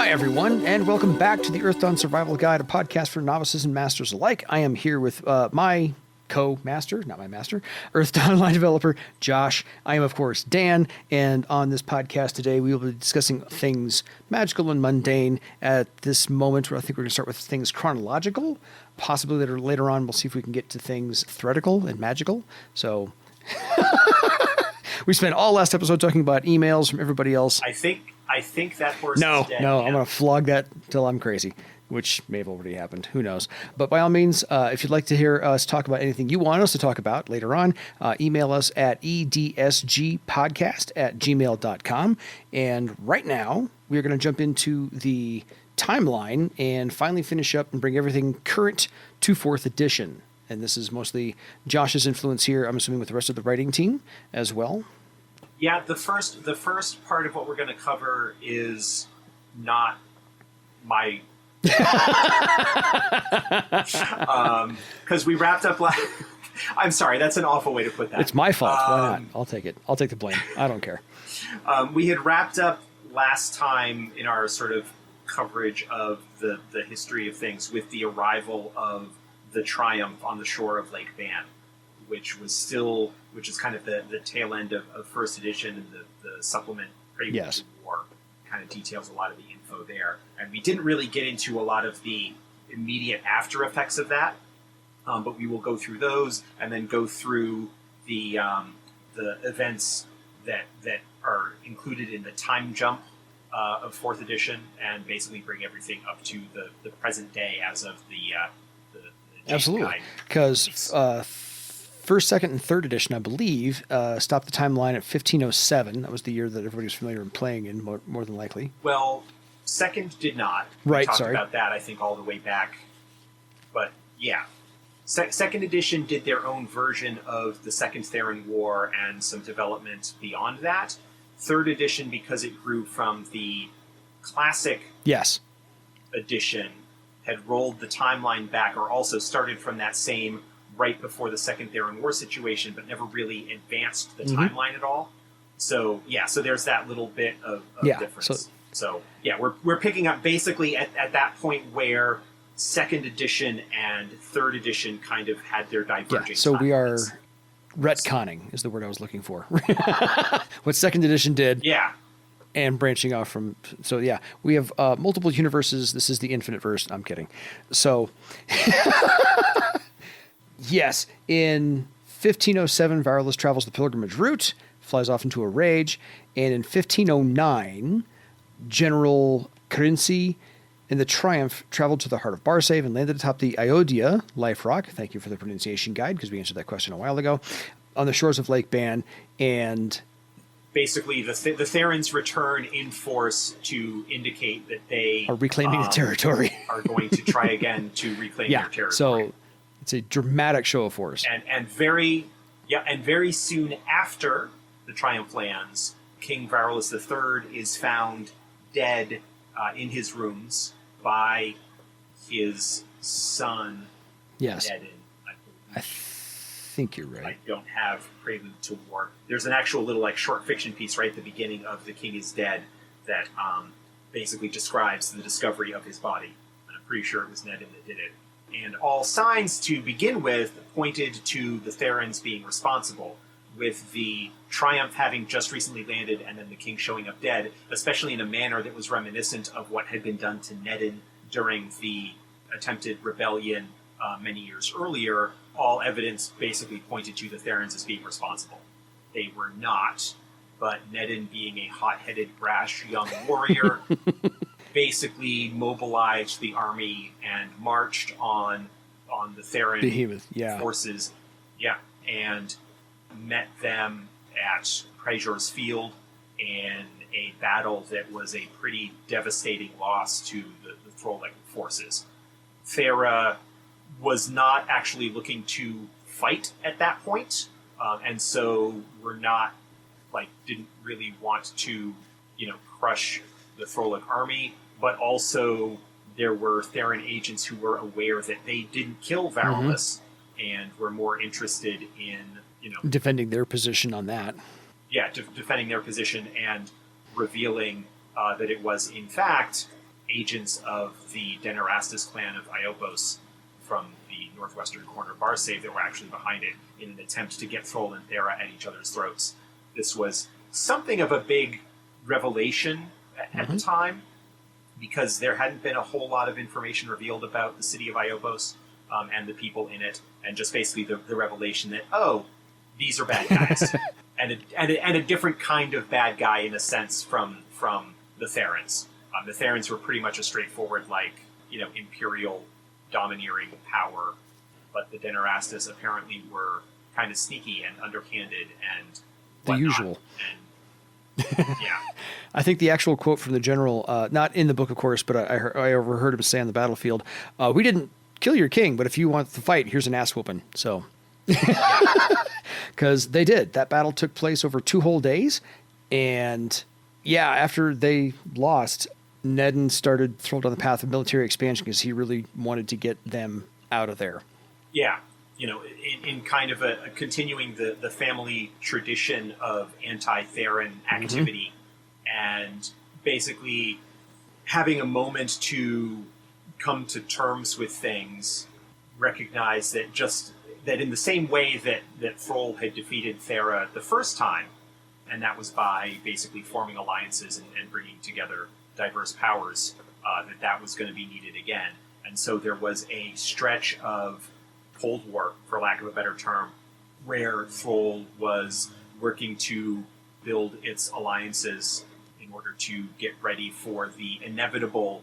Hi, everyone, and welcome back to the Earthdawn Survival Guide, a podcast for novices and masters alike. I am here with my co-master, not my master, Earthdawn Online developer, Josh. I am, of course, Dan, and on this podcast today, we will be discussing things magical and mundane. At this moment, I think we're going to start with things chronological. Possibly later on, we'll see if we can get to things theoretical and magical. So... We spent all last episode talking about emails from everybody else. I think that horse is dead. No, I'm going to flog that till I'm crazy, which may have already happened. Who knows? But by all means, if you'd like to hear us talk about anything you want us to talk about later on, email us at edsgpodcast@gmail.com. And right now, we're going to jump into the timeline and finally finish up and bring everything current to 4th edition. And this is mostly Josh's influence here, I'm assuming, with the rest of the writing team as well. Yeah, the first part of what we're going to cover is not my... Because we wrapped up last... I'm sorry, that's an awful way to put that. It's my fault. Why not? I'll take it. I'll take the blame. I don't care. We had wrapped up last time in our sort of coverage of the history of things with the arrival of the Triumph on the shore of Lake Ban, which is kind of the tail end of first edition, and the supplement Prelude to War kind of details a lot of the info there. And we didn't really get into a lot of the immediate after effects of that, but we will go through those and then go through the events that are included in the time jump of 4th edition, and basically bring everything up to the present day as of the Absolutely, because 1st, 2nd, and 3rd edition, I believe, stopped the timeline at 1507. That was the year that everybody was familiar in playing in, more than likely. Well, 2nd did not. Right, we talked sorry. about that, I think, all the way back. But, yeah. 2nd edition did their own version of the Second Theran War and some development beyond that. 3rd edition, because it grew from the classic edition, had rolled the timeline back, or also started from that same right before the Second Theran War situation, but never really advanced the timeline at all. So there's that little bit of difference. So we're picking up basically at that point where 2nd edition and 3rd edition kind of had their diverging so timelines. We are retconning is the word I was looking for. What 2nd edition did. Yeah. And branching off from... So, yeah, we have multiple universes. This is the infinite verse. I'm kidding. So, yes, in 1507, Varulus travels the pilgrimage route, flies off into a rage, and in 1509, General Carinci and the Triumph traveled to the heart of Barsave and landed atop the Aardelea life rock. Thank you for the pronunciation guide, because we answered that question a while ago, on the shores of Lake Ban, and... Basically, the Therans return in force to indicate that they are reclaiming the territory. Are going to try again to reclaim their territory. So it's a dramatic show of force. And very soon after the Triumph lands, King Varulus III is found dead in his rooms by his son. Yes. Nedin, I think you're right. I don't have Prelude to War. There's an actual little short fiction piece right at the beginning of The King is Dead that basically describes the discovery of his body. And I'm pretty sure it was Nedin that did it. And all signs to begin with pointed to the Therans being responsible, with the Triumph having just recently landed and then the king showing up dead, especially in a manner that was reminiscent of what had been done to Nedin during the attempted rebellion many years earlier. All evidence basically pointed to the Therans as being responsible. They were not, but Nedin, being a hot-headed, brash young warrior, basically mobilized the army and marched on the Theran forces. Yeah, and met them at Prajjor's field in a battle that was a pretty devastating loss to the Throlic forces. Thera was not actually looking to fight at that point, and so didn't really want to, crush the Throlic army, but also there were Theran agents who were aware that they didn't kill Varulus and were more interested in, defending their position on that. Yeah, defending their position and revealing that it was, in fact, agents of the Denairastas clan of Iopos from the northwestern corner of Barsave that were actually behind it in an attempt to get Thrall and Thera at each other's throats. This was something of a big revelation at the time, because there hadn't been a whole lot of information revealed about the city of Iopos and the people in it, and just basically the revelation that, oh, these are bad guys. and a different kind of bad guy, in a sense, from the Therans. The Therans were pretty much a straightforward, imperial domineering power, but the Denairastas apparently were kind of sneaky and underhanded and the usual. And, yeah. I think the actual quote from the general, not in the book, of course, but I overheard him say on the battlefield, we didn't kill your king, but if you want to fight, here's an ass whooping. So, because they did. That battle took place over 2 whole days. And yeah, after they lost, Nedden started throwing down the path of military expansion because he really wanted to get them out of there. Yeah. In kind of a continuing the family tradition of anti-Theran activity, and basically having a moment to come to terms with things, recognize that in the same way that Thrall had defeated Thera the first time, and that was by basically forming alliances and bringing together diverse powers, that was going to be needed again. And so there was a stretch of Cold War, for lack of a better term, where Thrall was working to build its alliances in order to get ready for the inevitable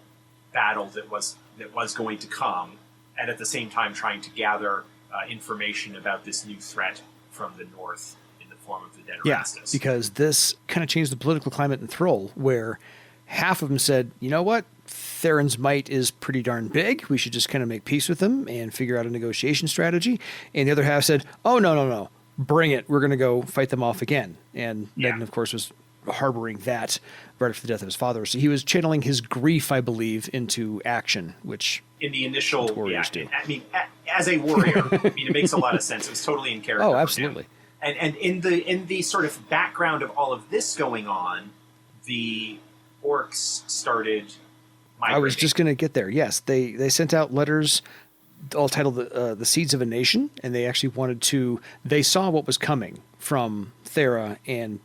battle that was going to come, and at the same time trying to gather information about this new threat from the north in the form of the Denairastas. Yeah, because this kind of changed the political climate in Thrall, where half of them said, you know what, Theron's might is pretty darn big. We should just kind of make peace with them and figure out a negotiation strategy. And the other half said, oh, no. Bring it. We're going to go fight them off again. And Nedden, of course, was harboring that right after the death of his father. So he was channeling his grief, I believe, into action, which in the initial, warriors do. I mean, as a warrior, it makes a lot of sense. It was totally in character. Oh, absolutely. And in the sort of background of all of this going on, the orcs started migrating. I was just going to get there. Yes, they sent out letters all titled the Seeds of a Nation, and they actually wanted to... They saw what was coming from Thera and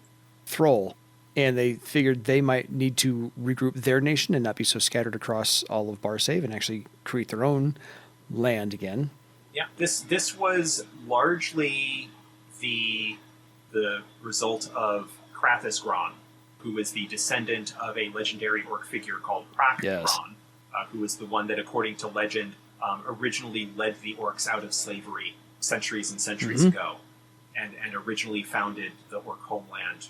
Thrall, and they figured they might need to regroup their nation and not be so scattered across all of Barsave and actually create their own land again. Yeah, this was largely the result of Krathis, who was the descendant of a legendary orc figure called Prajjor, yes. Who was the one that, according to legend, originally led the orcs out of slavery centuries and centuries ago, and originally founded the orc homeland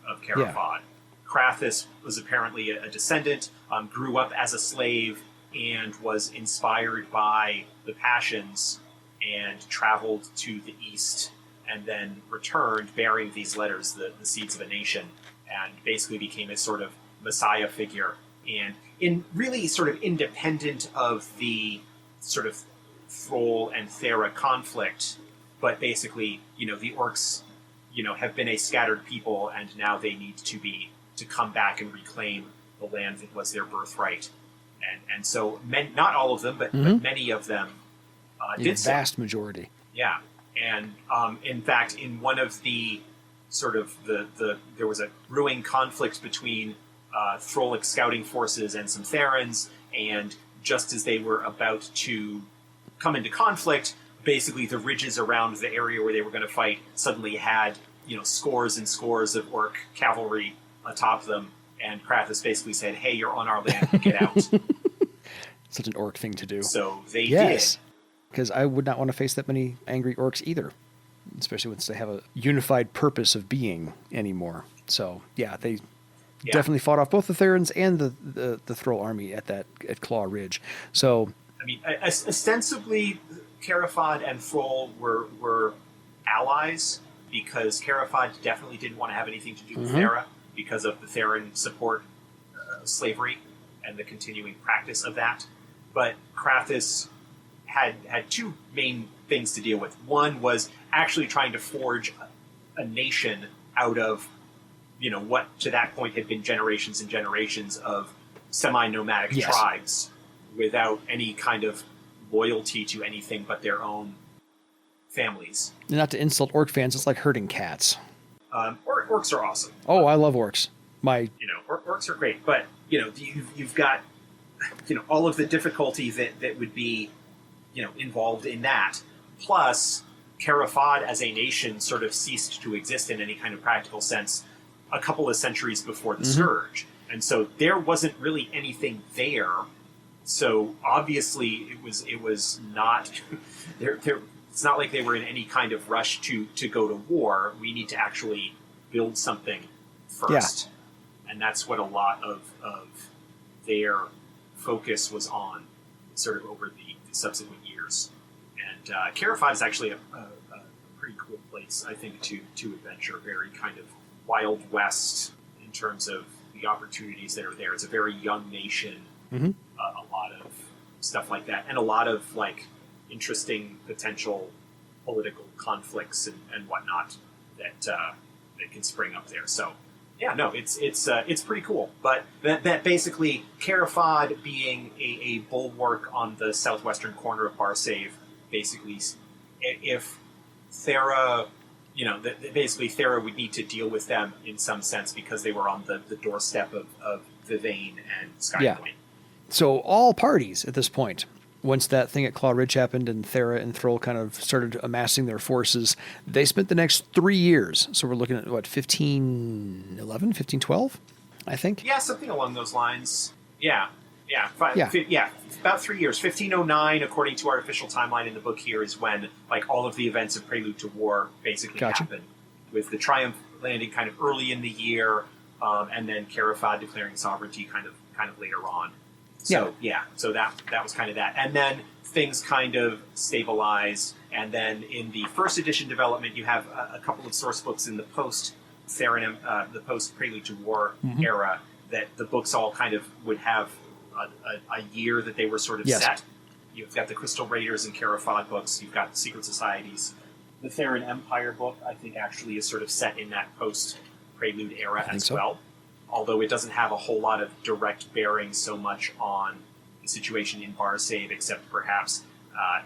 of Cara Fahd. Krathis was apparently a descendant, grew up as a slave, and was inspired by the passions and traveled to the east, and then returned bearing these letters, the Seeds of a Nation, and basically became a sort of messiah figure. And in really sort of independent of the sort of Thrall and Thera conflict, but basically, the orcs, have been a scattered people, and now they need to come back and reclaim the land that was their birthright. And so, not all of them, but many of them did so. The vast majority. Yeah. And in fact, in one of the sort of there was a brewing conflict between Throllic scouting forces and some Therans, and just as they were about to come into conflict, basically the ridges around the area where they were going to fight suddenly had, scores and scores of orc cavalry atop them, and Krathis basically said, hey, you're on our land, get out. Such an orc thing to do. So they did. Because I would not want to face that many angry orcs either, especially once they have a unified purpose of being anymore. So, they definitely fought off both the Therans and the Thrall army at Claw Ridge. So, I mean, ostensibly, Cara Fahd and Thrall were allies, because Cara Fahd definitely didn't want to have anything to do with Thera because of the Theran support slavery and the continuing practice of that. But Krathis had two main things to deal with. One was actually trying to forge a nation out of, what to that point had been generations and generations of semi-nomadic Yes. tribes without any kind of loyalty to anything but their own families. And not to insult orc fans, it's like herding cats. Orcs are awesome. Oh, I love orcs. Orcs are great, but you've got all of the difficulty that would be involved in that. Plus, Cara Fahd as a nation sort of ceased to exist in any kind of practical sense a couple of centuries before the Scourge, and so there wasn't really anything there. So obviously, it was not there. It's not like they were in any kind of rush to go to war. We need to actually build something first. Yeah. And that's what a lot of their focus was on sort of over the subsequent years. And Cara Fahd is actually a pretty cool place, I think, to adventure. Very kind of Wild West in terms of the opportunities that are there. It's a very young nation, a lot of stuff like that, and a lot of interesting potential political conflicts and whatnot that can spring up there. So, yeah, no, it's pretty cool. But that basically, Cara Fahd being a bulwark on the southwestern corner of Barsave, basically, if Thera, basically Thera would need to deal with them in some sense because they were on the doorstep of Vivane and Sky Point. So all parties at this point, once that thing at Claw Ridge happened and Thera and Thrall kind of started amassing their forces, they spent the next 3 years. So we're looking at, 1511, 1512, I think? Yeah, something along those lines. Yeah, about 3 years. 1509, according to our official timeline in the book here, is when all of the events of Prelude to War basically happened, with the Triumph landing kind of early in the year, and then Cara Fahd declaring sovereignty kind of later on. So so that was kind of that, and then things kind of stabilized. And then in the first edition development, you have a couple of source books in the post Theran, the post Prelude to War era, that the books all kind of would have a year that they were sort of set. You've got the Crystal Raiders and Cara Fahd books. You've got the Secret Societies. The Theran Empire book, I think, actually is sort of set in that post Prelude era as well. Although it doesn't have a whole lot of direct bearing so much on the situation in Barsave, except perhaps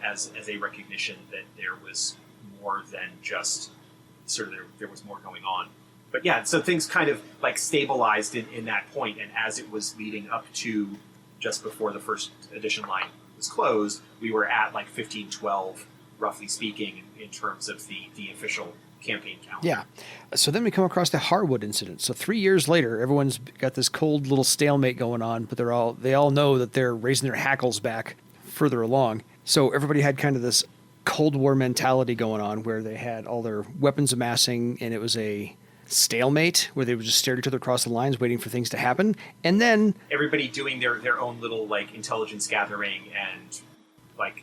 as a recognition that there was more than just there was more going on. But yeah, so things kind of stabilized in that point, and as it was leading up to just before the first edition line was closed, we were at 1512, roughly speaking, in terms of the official campaign calendar. Yeah. So then we come across the Harwood Incident. So 3 years later, everyone's got this cold little stalemate going on, but they all know that they're raising their hackles back further along. So everybody had kind of this Cold War mentality going on where they had all their weapons amassing, and it was a stalemate where they would just stare at each other across the lines waiting for things to happen. And then everybody doing their own little intelligence gathering and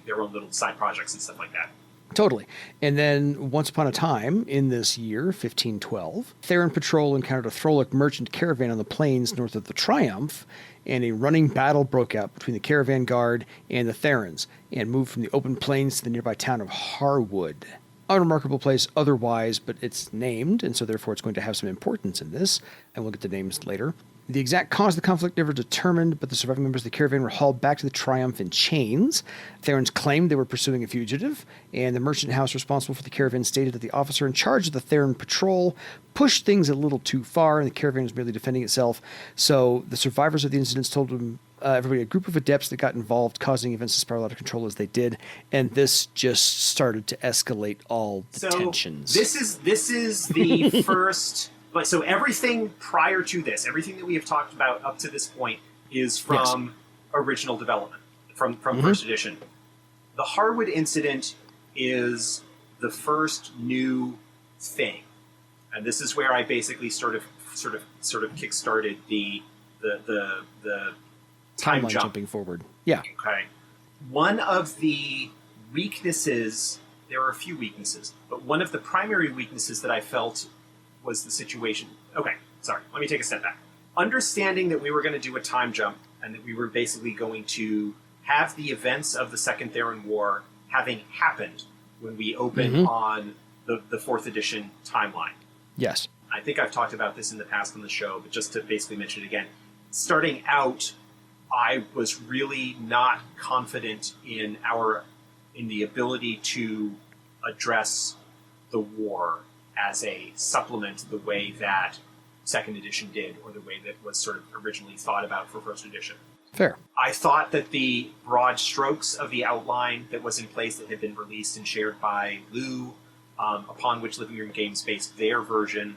their own little side projects and stuff like that. Totally. And then, once upon a time, in this year, 1512, Theran Patrol encountered a Throlic merchant caravan on the plains north of the Triumph, and a running battle broke out between the caravan guard and the Therans, and moved from the open plains to the nearby town of Harwood. Unremarkable place otherwise, but it's named, and so therefore it's going to have some importance in this, and we'll get the names later. The exact cause of the conflict never determined, but the surviving members of the caravan were hauled back to the Triumph in chains. Therans claimed they were pursuing a fugitive, and the merchant house responsible for the caravan stated that the officer in charge of the Theran patrol pushed things a little too far, and the caravan was merely defending itself. So the survivors of the incidents told them, everybody, a group of adepts that got involved, causing events to spiral out of control as they did, and this just started to escalate all the tensions. This is the first... But so everything prior to this, everything that we have talked about up to this point is from original development, from first edition. The Harwood Incident is the first new thing, and this is where I basically sort of kickstarted the time jumping forward. Yeah. Okay. One of the weaknesses, there are a few weaknesses, but one of the primary weaknesses that I felt was the situation. Okay, sorry, let me take a step back. Understanding that we were going to do a time jump and that we were basically going to have the events of the Second Theran War having happened when we open on the 4th edition timeline. Yes. I think I've talked about this in the past on the show, but just to basically mention it again, starting out I was really not confident in the ability to address the war as a supplement the way that second edition did, or the way that was sort of originally thought about for first edition. Fair. I thought that the broad strokes of the outline that was in place, that had been released and shared by Lou, upon which Living Room Games based their version,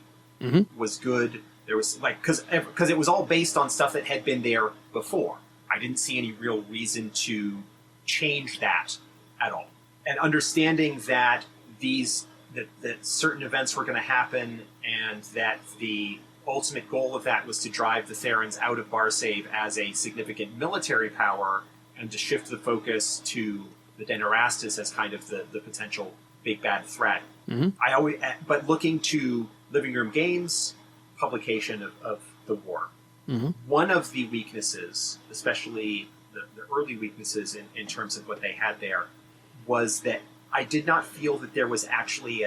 was good. There was because it was all based on stuff that had been there before. I didn't see any real reason to change that at all. And understanding that that certain events were going to happen, and that the ultimate goal of that was to drive the Therans out of Barsave as a significant military power, and to shift the focus to the Denairastas as kind of the potential big bad threat. But looking to Living Room Games' publication of the war, one of the weaknesses, especially the early weaknesses in terms of what they had there, was that I did not feel that there was actually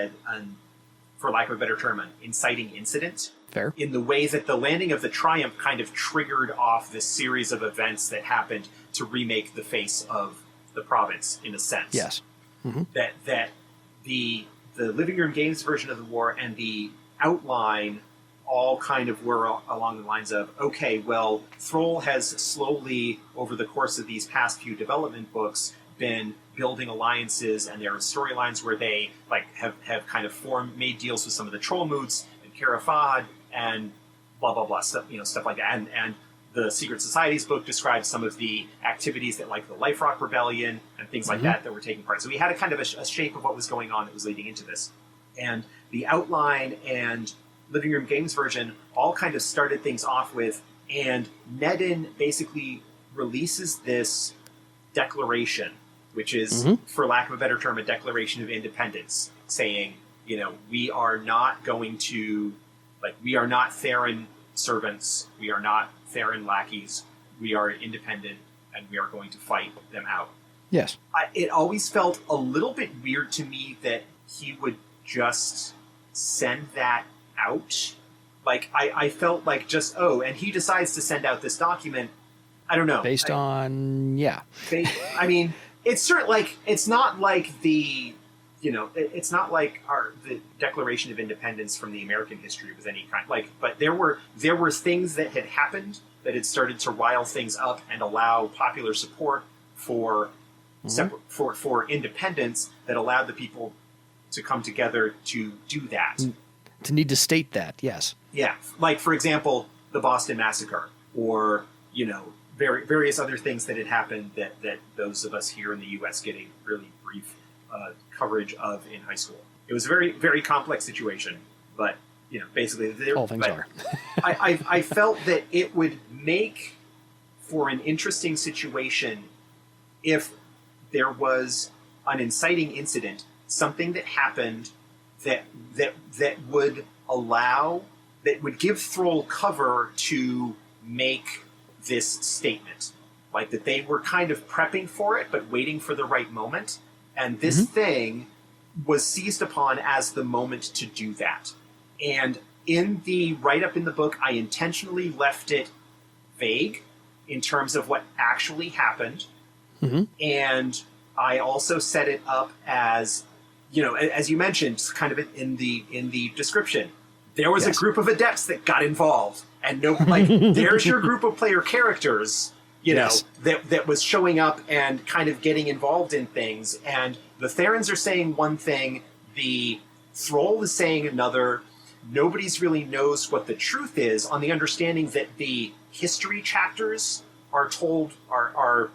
for lack of a better term, an inciting incident. Fair. In the way that the landing of the Triumph kind of triggered off this series of events that happened to remake the face of the province, in a sense. Yes. That the Living Room Games version of the war and the outline all kind of were along the lines of, okay, well, Thrall has slowly, over the course of these past few development books, been building alliances, and there are storylines where they have kind of made deals with some of the Trollmoots and Cara Fahd and blah blah blah stuff, stuff like that. And the Secret Societies book describes some of the activities that, like the Life Rock Rebellion and things like that were taking part. So we had a kind of a shape of what was going on that was leading into this, and the outline and Living Room Games version all kind of started things off with, and Nedin basically releases this declaration, which is, for lack of a better term, a declaration of independence, saying, we are not going to, we are not Theran servants, we are not Theran lackeys, we are independent, and we are going to fight them out. Yes. It always felt a little bit weird to me that he would just send that out. I felt like and he decides to send out this document, I don't know. Based on, yeah. I mean, it's certain, it's not like the, it's not like the Declaration of Independence from the American history was any kind, but there were things that had happened that had started to rile things up and allow popular support for for independence, that allowed the people to come together to do that. To need to state that, yes. Yeah, for example, the Boston Massacre, or, various other things that had happened that those of us here in the U.S. get a really brief coverage of in high school. It was a very, very complex situation, but, basically... All things are. I felt that it would make for an interesting situation if there was an inciting incident, something that happened that would give Thrall cover to make this statement, that they were kind of prepping for it but waiting for the right moment, and this thing was seized upon as the moment to do that. And in the write-up in the book, I intentionally left it vague in terms of what actually happened, and I also set it up as, as you mentioned, kind of in the description, there was a group of adepts that got involved, and there's your group of player characters, that was showing up and kind of getting involved in things, and the Therans are saying one thing, the Thrall is saying another. Nobody's really knows what the truth is, on the understanding that the history chapters are told are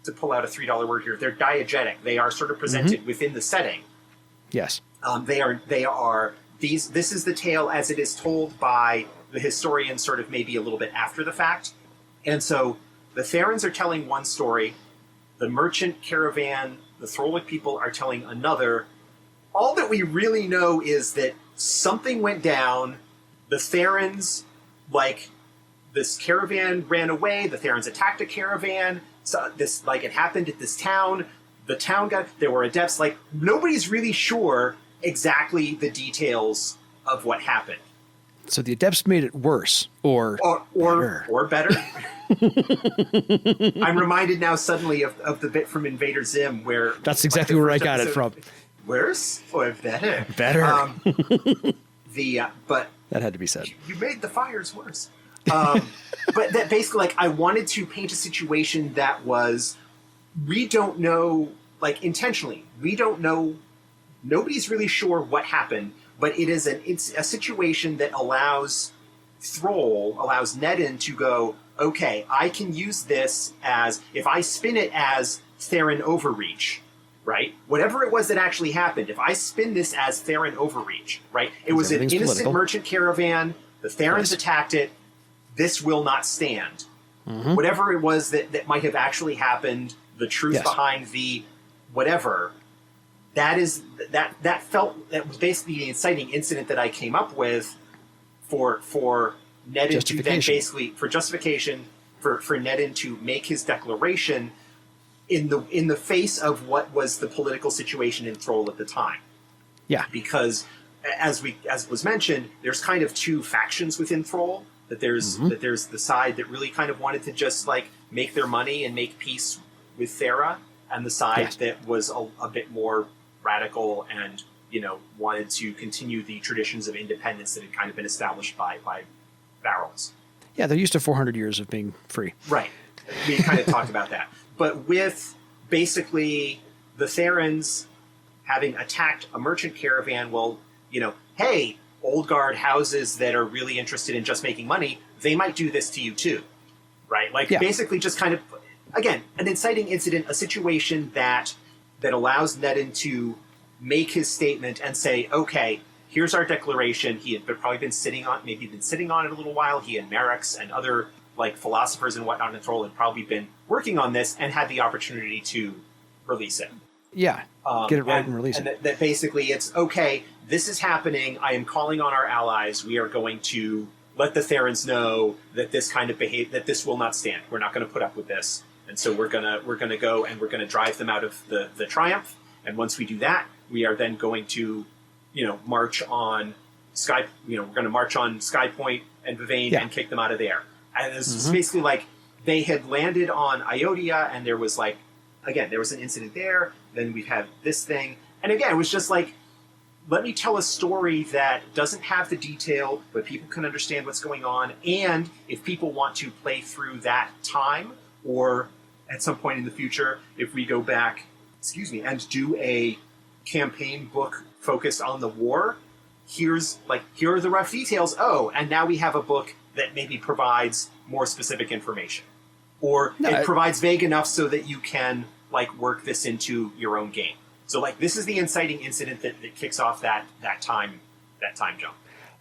to pull out a $3 word here, they're diegetic. They are sort of presented within the setting. Yes. They are these. This is the tale as it is told by the historian, sort of maybe a little bit after the fact. And so the Therans are telling one story, the merchant caravan, the Thrallic people are telling another. All that we really know is that something went down. The Therans, this caravan ran away. The Therans attacked a caravan. So this, it happened at this town. The town there were adepts. Nobody's really sure exactly the details of what happened. So the Adepts made it worse, or better. I'm reminded now suddenly of the bit from Invader Zim where that's exactly where I got it from. Worse or better? Better. But that had to be said. You made the fires worse. But that basically, like, I wanted to paint a situation that was, we don't know, like, intentionally, we don't know, nobody's really sure what happened, but it's a situation that allows Nedin to go, okay, I can use this as, if I spin it as Theran overreach, right? Whatever it was that actually happened, if I spin this as Theran overreach, right? It was an innocent political merchant caravan, the Therans attacked it, this will not stand. Mm-hmm. Whatever it was that might have actually happened, the truth behind the whatever, that was basically the inciting incident that I came up with for Nedin to then basically, for justification, for Nedin to make his declaration in the face of what was the political situation in Thrall at the time. Yeah. Because as was mentioned, there's kind of two factions within Thrall. That there's the side that really kind of wanted to just like make their money and make peace with Thera, and the side that was a bit more radical and, you know, wanted to continue the traditions of independence that had kind of been established by Varulus. Yeah, they're used to 400 years of being free. Right. We kind of talked about that. But with basically the Therans having attacked a merchant caravan, well, you know, hey, old guard houses that are really interested in just making money, they might do this to you too, right? Like basically just kind of, again, an inciting incident, a situation that allows Nedin to make his statement and say, okay, here's our declaration. He had probably been sitting on it a little while. He and Merrick's and other like philosophers and whatnot in Thrall had probably been working on this and had the opportunity to release it. Yeah, get it right and release it. And that basically it's, okay, this is happening. I am calling on our allies. We are going to let the Therans know that this kind of that this will not stand. We're not going to put up with this. And so we're gonna go and we're gonna drive them out of the Triumph. And once we do that, we are then going to, you know, march on Sky. You know, we're going to march on Sky Point and Vivane and kick them out of there. And it's basically like they had landed on Aardelea, and there was like, again, there was an incident there. Then we've had this thing, and again, it was just like, let me tell a story that doesn't have the detail, but people can understand what's going on. And if people want to play through that time, or at some point in the future, if we go back, and do a campaign book focused on the war, here are the rough details. Oh, and now we have a book that maybe provides more specific information. Or it provides vague enough so that you can like work this into your own game. So like this is the inciting incident that kicks off that time jump.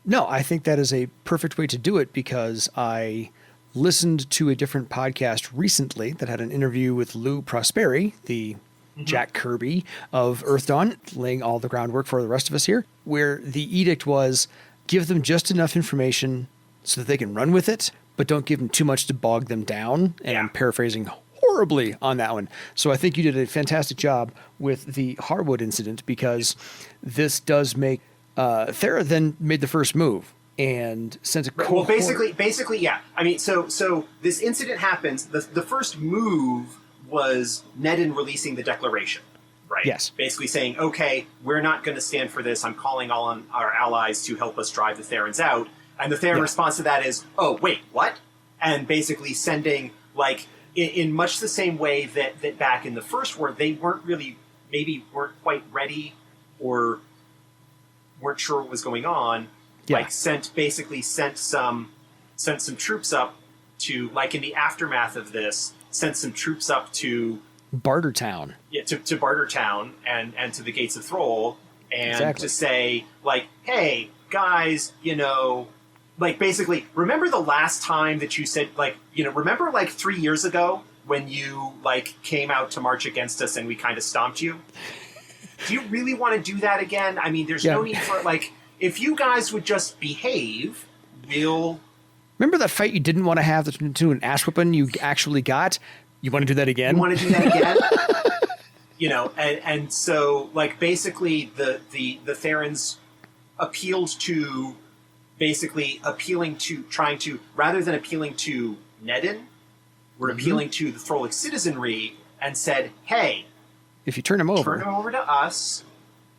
No, I think that is a perfect way to do it, because I listened to a different podcast recently that had an interview with Lou Prosperi, the Jack Kirby of Earth Dawn, laying all the groundwork for the rest of us here, where the edict was give them just enough information so that they can run with it, but don't give them too much to bog them down. And I'm paraphrasing horribly on that one. So I think you did a fantastic job with the Harwood incident, because this does make Thera then made the first move and sent a cohort. Well, basically, yeah. I mean, so this incident happens. The first move was Nedin releasing the declaration, right? Yes. Basically saying, okay, we're not going to stand for this. I'm calling all on our allies to help us drive the Therans out. And the Theran response to that is, oh, wait, what? And basically sending, like, in much the same way that back in the First War, they weren't quite ready or weren't sure what was going on. Yeah. Like, sent some troops up to, like, in the aftermath of this, sent some troops up to Bartertown. Yeah, to Bartertown and to the gates of Thrall, and to say, like, hey, guys, you know, like, basically, remember the last time that you said, like, you know, remember, like, 3 years ago when you, like, came out to march against us and we kind of stomped you? Do you really want to do that again? I mean, there's no need for, like, if you guys would just behave, we'll... Remember that fight you didn't want to have to an ass whooping you actually got? You want to do that again? You want to do that again? You know, and so, like, basically the Therans appealed to basically rather than appealing to Nedin, we're appealing to the Throlic citizenry and said, hey, if you turn him over to us,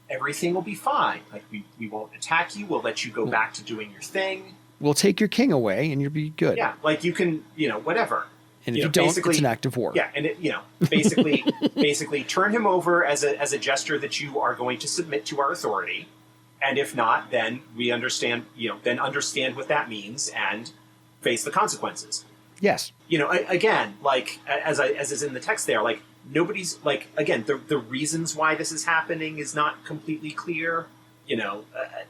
everything will be fine. Like, we won't attack you. We'll let you go back to doing your thing. We'll take your king away and you'll be good. Yeah, like you can, whatever. And if you don't, it's an act of war. Yeah, and basically turn him over as a gesture that you are going to submit to our authority. And if not, then we understand what that means and face the consequences. Yes. Again, like as is in the text there, like nobody's like, again, the reasons why this is happening is not completely clear.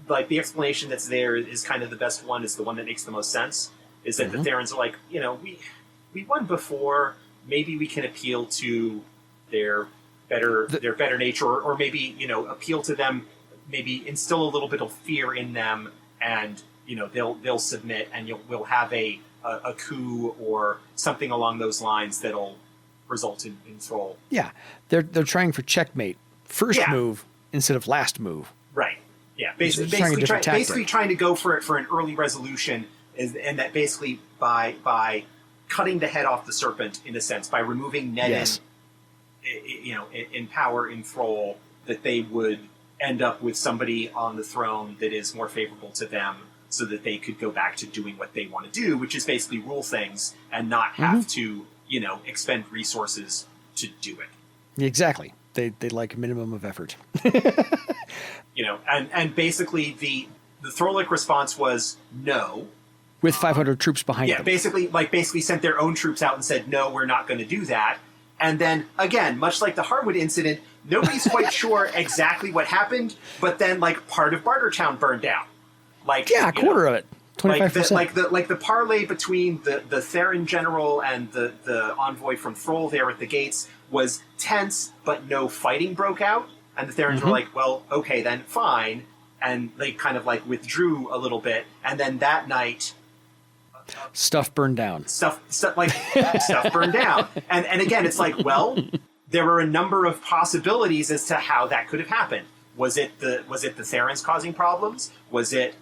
Like the explanation that's there is kind of the best one, is the one that makes the most sense, is that the Therans are like, we won before, maybe we can appeal to their better nature, or maybe, appeal to them, maybe instill a little bit of fear in them, and, they'll submit, and we'll have a coup or something along those lines that'll result in thrall. Yeah. They're trying for checkmate. First move instead of last move. Right. Yeah. Basically trying to go for an early resolution, and that basically by cutting the head off the serpent, in a sense, by removing Nedin, in power in Thrall, that they would end up with somebody on the throne that is more favorable to them, so that they could go back to doing what they want to do, which is basically rule things and not have to, expend resources to do it. Exactly. They like a minimum of effort. And basically the Throlic response was no. With 500 troops behind them. Basically sent their own troops out and said, no, we're not going to do that. And then, again, much like the Harwood incident, nobody's quite sure exactly what happened, but then, part of Bartertown burned down. A quarter of it. 25%. Like the parlay between the Theran general and the envoy from Thrall there at the gates was tense, but no fighting broke out. And the Therans were like, well, okay, then fine. And they kind of withdrew a little bit. And then that night, stuff burned down. Stuff burned down. And again, it's like, well, there were a number of possibilities as to how that could have happened. Was it the Therans causing problems? Was it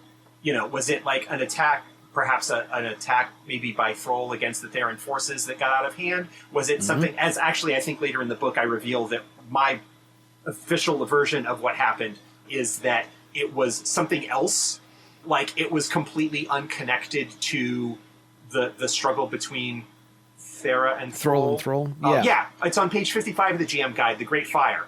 like an attack, perhaps an attack maybe by Thrall against the Theran forces that got out of hand? Was it something, as actually I think later in the book I reveal that my official version of what happened is that it was something else. Like, it was completely unconnected to the struggle between Thera and Thrall. Yeah. It's on page 55 of the GM guide, The Great Fire.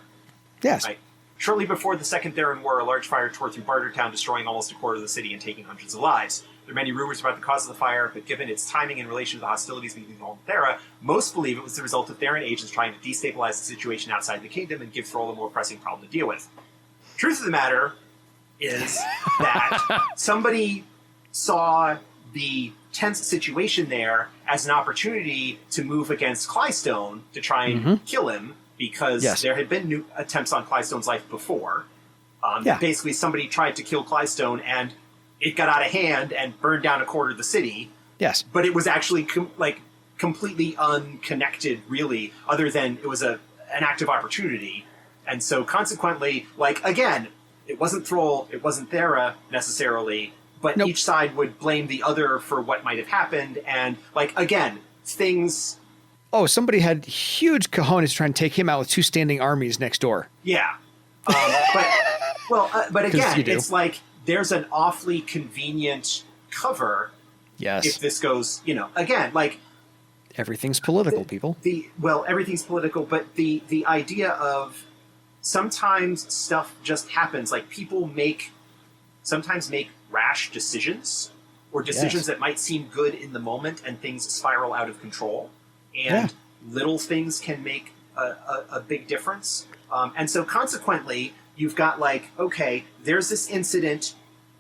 Yes. Right. Shortly before the Second Theran War, a large fire tore through Bartertown, destroying almost a quarter of the city and taking hundreds of lives. There are many rumors about the cause of the fire, but given its timing in relation to the hostilities between Thrall and Thera, most believe it was the result of Theran agents trying to destabilize the situation outside the kingdom and give Thrall a more pressing problem to deal with. Truth of the matter is that somebody saw the tense situation there as an opportunity to move against Clystone to try and kill him, because there had been new attempts on Clystone's life before. Basically, somebody tried to kill Clystone, and it got out of hand and burned down a quarter of the city. Yes. But it was actually completely unconnected, really, other than it was an active opportunity. And so consequently, again, it wasn't Thrall, it wasn't Thera necessarily, but each side would blame the other for what might have happened. And, again, things... Oh, somebody had huge cojones trying to take him out with two standing armies next door. Yeah. But again, it's like there's an awfully convenient cover. Yes. If this goes, again, everything's political, people. Everything's political, but the idea of sometimes stuff just happens. People sometimes make rash decisions, or decisions that might seem good in the moment, and things spiral out of control. And little things can make a big difference. And so consequently, you've got okay, there's this incident,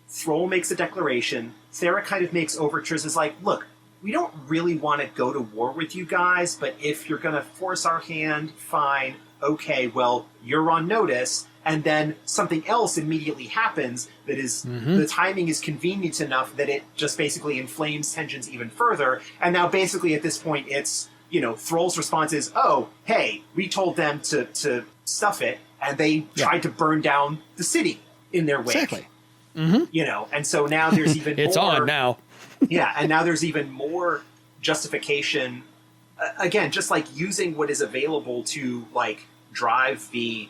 Thrall makes a declaration, Thera kind of makes overtures as look, we don't really want to go to war with you guys, but if you're going to force our hand, fine, okay, well, you're on notice. And then something else immediately happens that is, the timing is convenient enough that it just basically inflames tensions even further. And now basically at this point it's, Thrall's response is, oh, hey, we told them to stuff it, and they tried to burn down the city in their wake. Exactly. You know, and so now there's even It's more, on now. yeah, and now there's even more justification. Again, just like using what is available to like drive the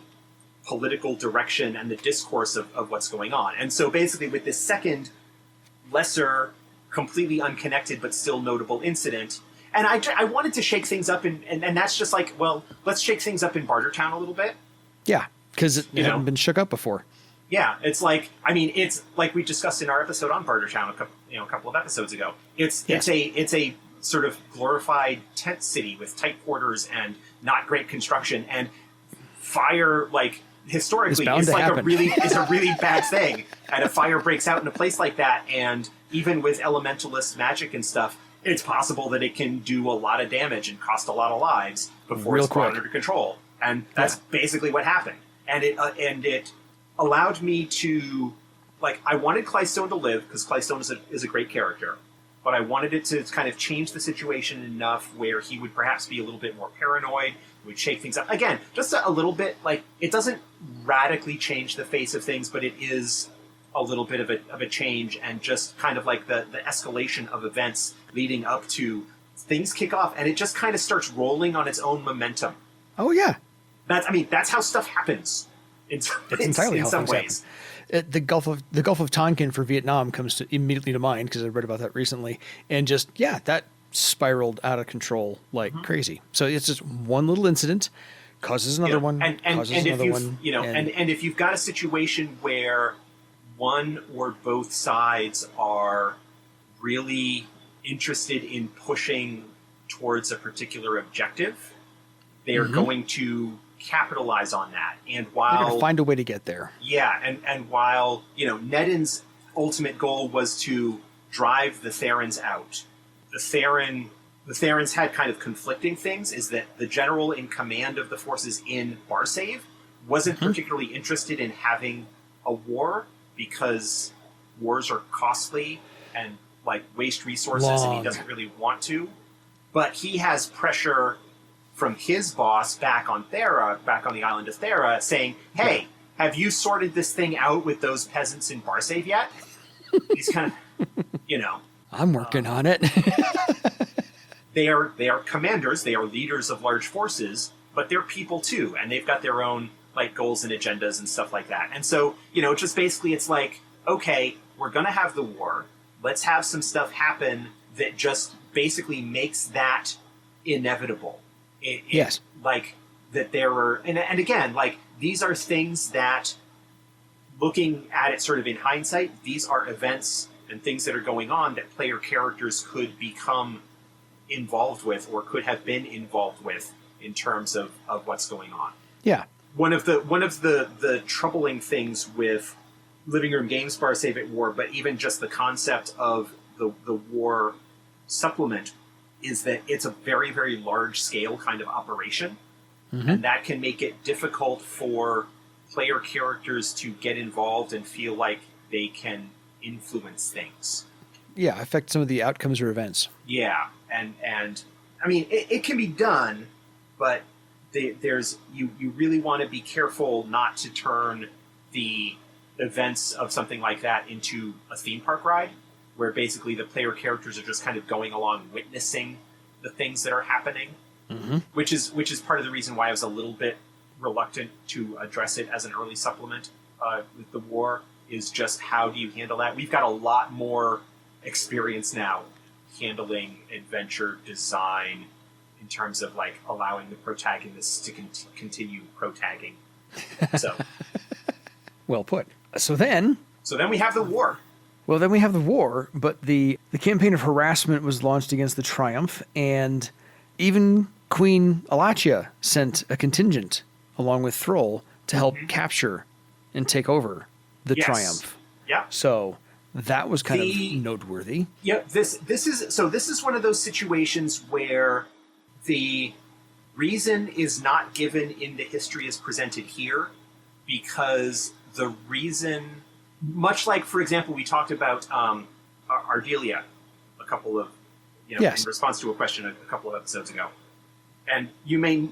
political direction and the discourse of what's going on. And so basically with this second lesser, completely unconnected but still notable incident, and I wanted to shake things up and that's just like, well, let's shake things up in Bartertown a little bit. Yeah, because it hadn't been shook up before. Yeah, it's like, I mean, it's like we discussed in our episode on Bartertown a couple of episodes ago. It's a sort of glorified tent city with tight quarters and not great construction, and fire, like historically, is like a really bad thing. And a fire breaks out in a place like that, and even with elementalist magic and stuff, it's possible that it can do a lot of damage and cost a lot of lives before it's brought under control. And that's basically what happened. And it allowed me to, like, I wanted Clystone to live because Clystone is a great character, but I wanted it to kind of change the situation enough where he would perhaps be a little bit more paranoid, would shake things up. Again, just a little bit, like, it doesn't radically change the face of things, but it is a little bit of a change, and just kind of like the escalation of events leading up to things kick off, and it just kind of starts rolling on its own momentum. Oh, yeah. That's how stuff happens. It's entirely in some ways. The Gulf of Tonkin for Vietnam comes immediately to mind because I read about that recently, and just that spiraled out of control like crazy. So it's just one little incident causes another one, and if you've got a situation where one or both sides are really interested in pushing towards a particular objective, they are going to capitalize on that. And while they're going to find a way to get there. Yeah, and while, Nedden's ultimate goal was to drive the Therans out, the Therans had kind of conflicting things, is that the general in command of the forces in Barsave wasn't particularly interested in having a war, because wars are costly and like waste resources, and he doesn't really want to. But he has pressure from his boss back on the island of Thera, saying, "Hey, have you sorted this thing out with those peasants in Barsave yet?" He's kind of, I'm working on it. They are commanders, they are leaders of large forces, but they're people too, and they've got their own like goals and agendas and stuff like that. And so, just basically it's like, okay, we're going to have the war. Let's have some stuff happen that just basically makes that inevitable. Yes. Like that there were, and again, like these are things that, looking at it sort of in hindsight, these are events and things that are going on that player characters could become involved with or could have been involved with in terms of what's going on. Yeah. One of the troubling things with Living Room Games Barsave at War, but even just the concept of the war supplement, is that it's a very, very large scale kind of operation. And that can make it difficult for player characters to get involved and feel like they can influence things. Yeah, affect some of the outcomes or events. Yeah, and I mean, it can be done, but you really want to be careful not to turn the events of something like that into a theme park ride, where basically the player characters are just kind of going along witnessing the things that are happening, which is part of the reason why I was a little bit reluctant to address it as an early supplement with the war, is just how do you handle that? We've got a lot more experience now handling adventure design in terms of like allowing the protagonists to continue protagging. So, well put. So then we have the war. Well, then we have the war, but the campaign of harassment was launched against the Triumph, and even Queen Alachia sent a contingent along with Thrall to help capture and take over the Triumph. Yeah. So that was kind of noteworthy. Yep. This is one of those situations where the reason is not given in the history as presented here, because the reason, much like, for example, we talked about Aardelea a couple of, in response to a question a couple of episodes ago, and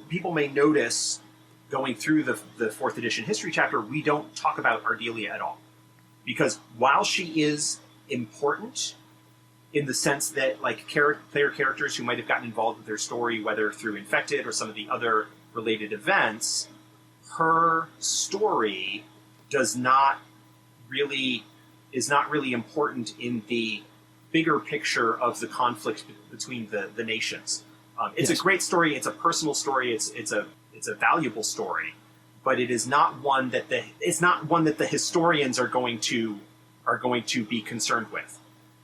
people may notice going through the 4th edition history chapter, we don't talk about Aardelea at all. because while she is important in the sense that like player characters who might have gotten involved with their story, whether through Infected or some of the other related events, her story is not really important in the bigger picture of the conflict between the nations. It's a great story. It's a personal story. It's a valuable story, but it is not one that the historians are going to be concerned with,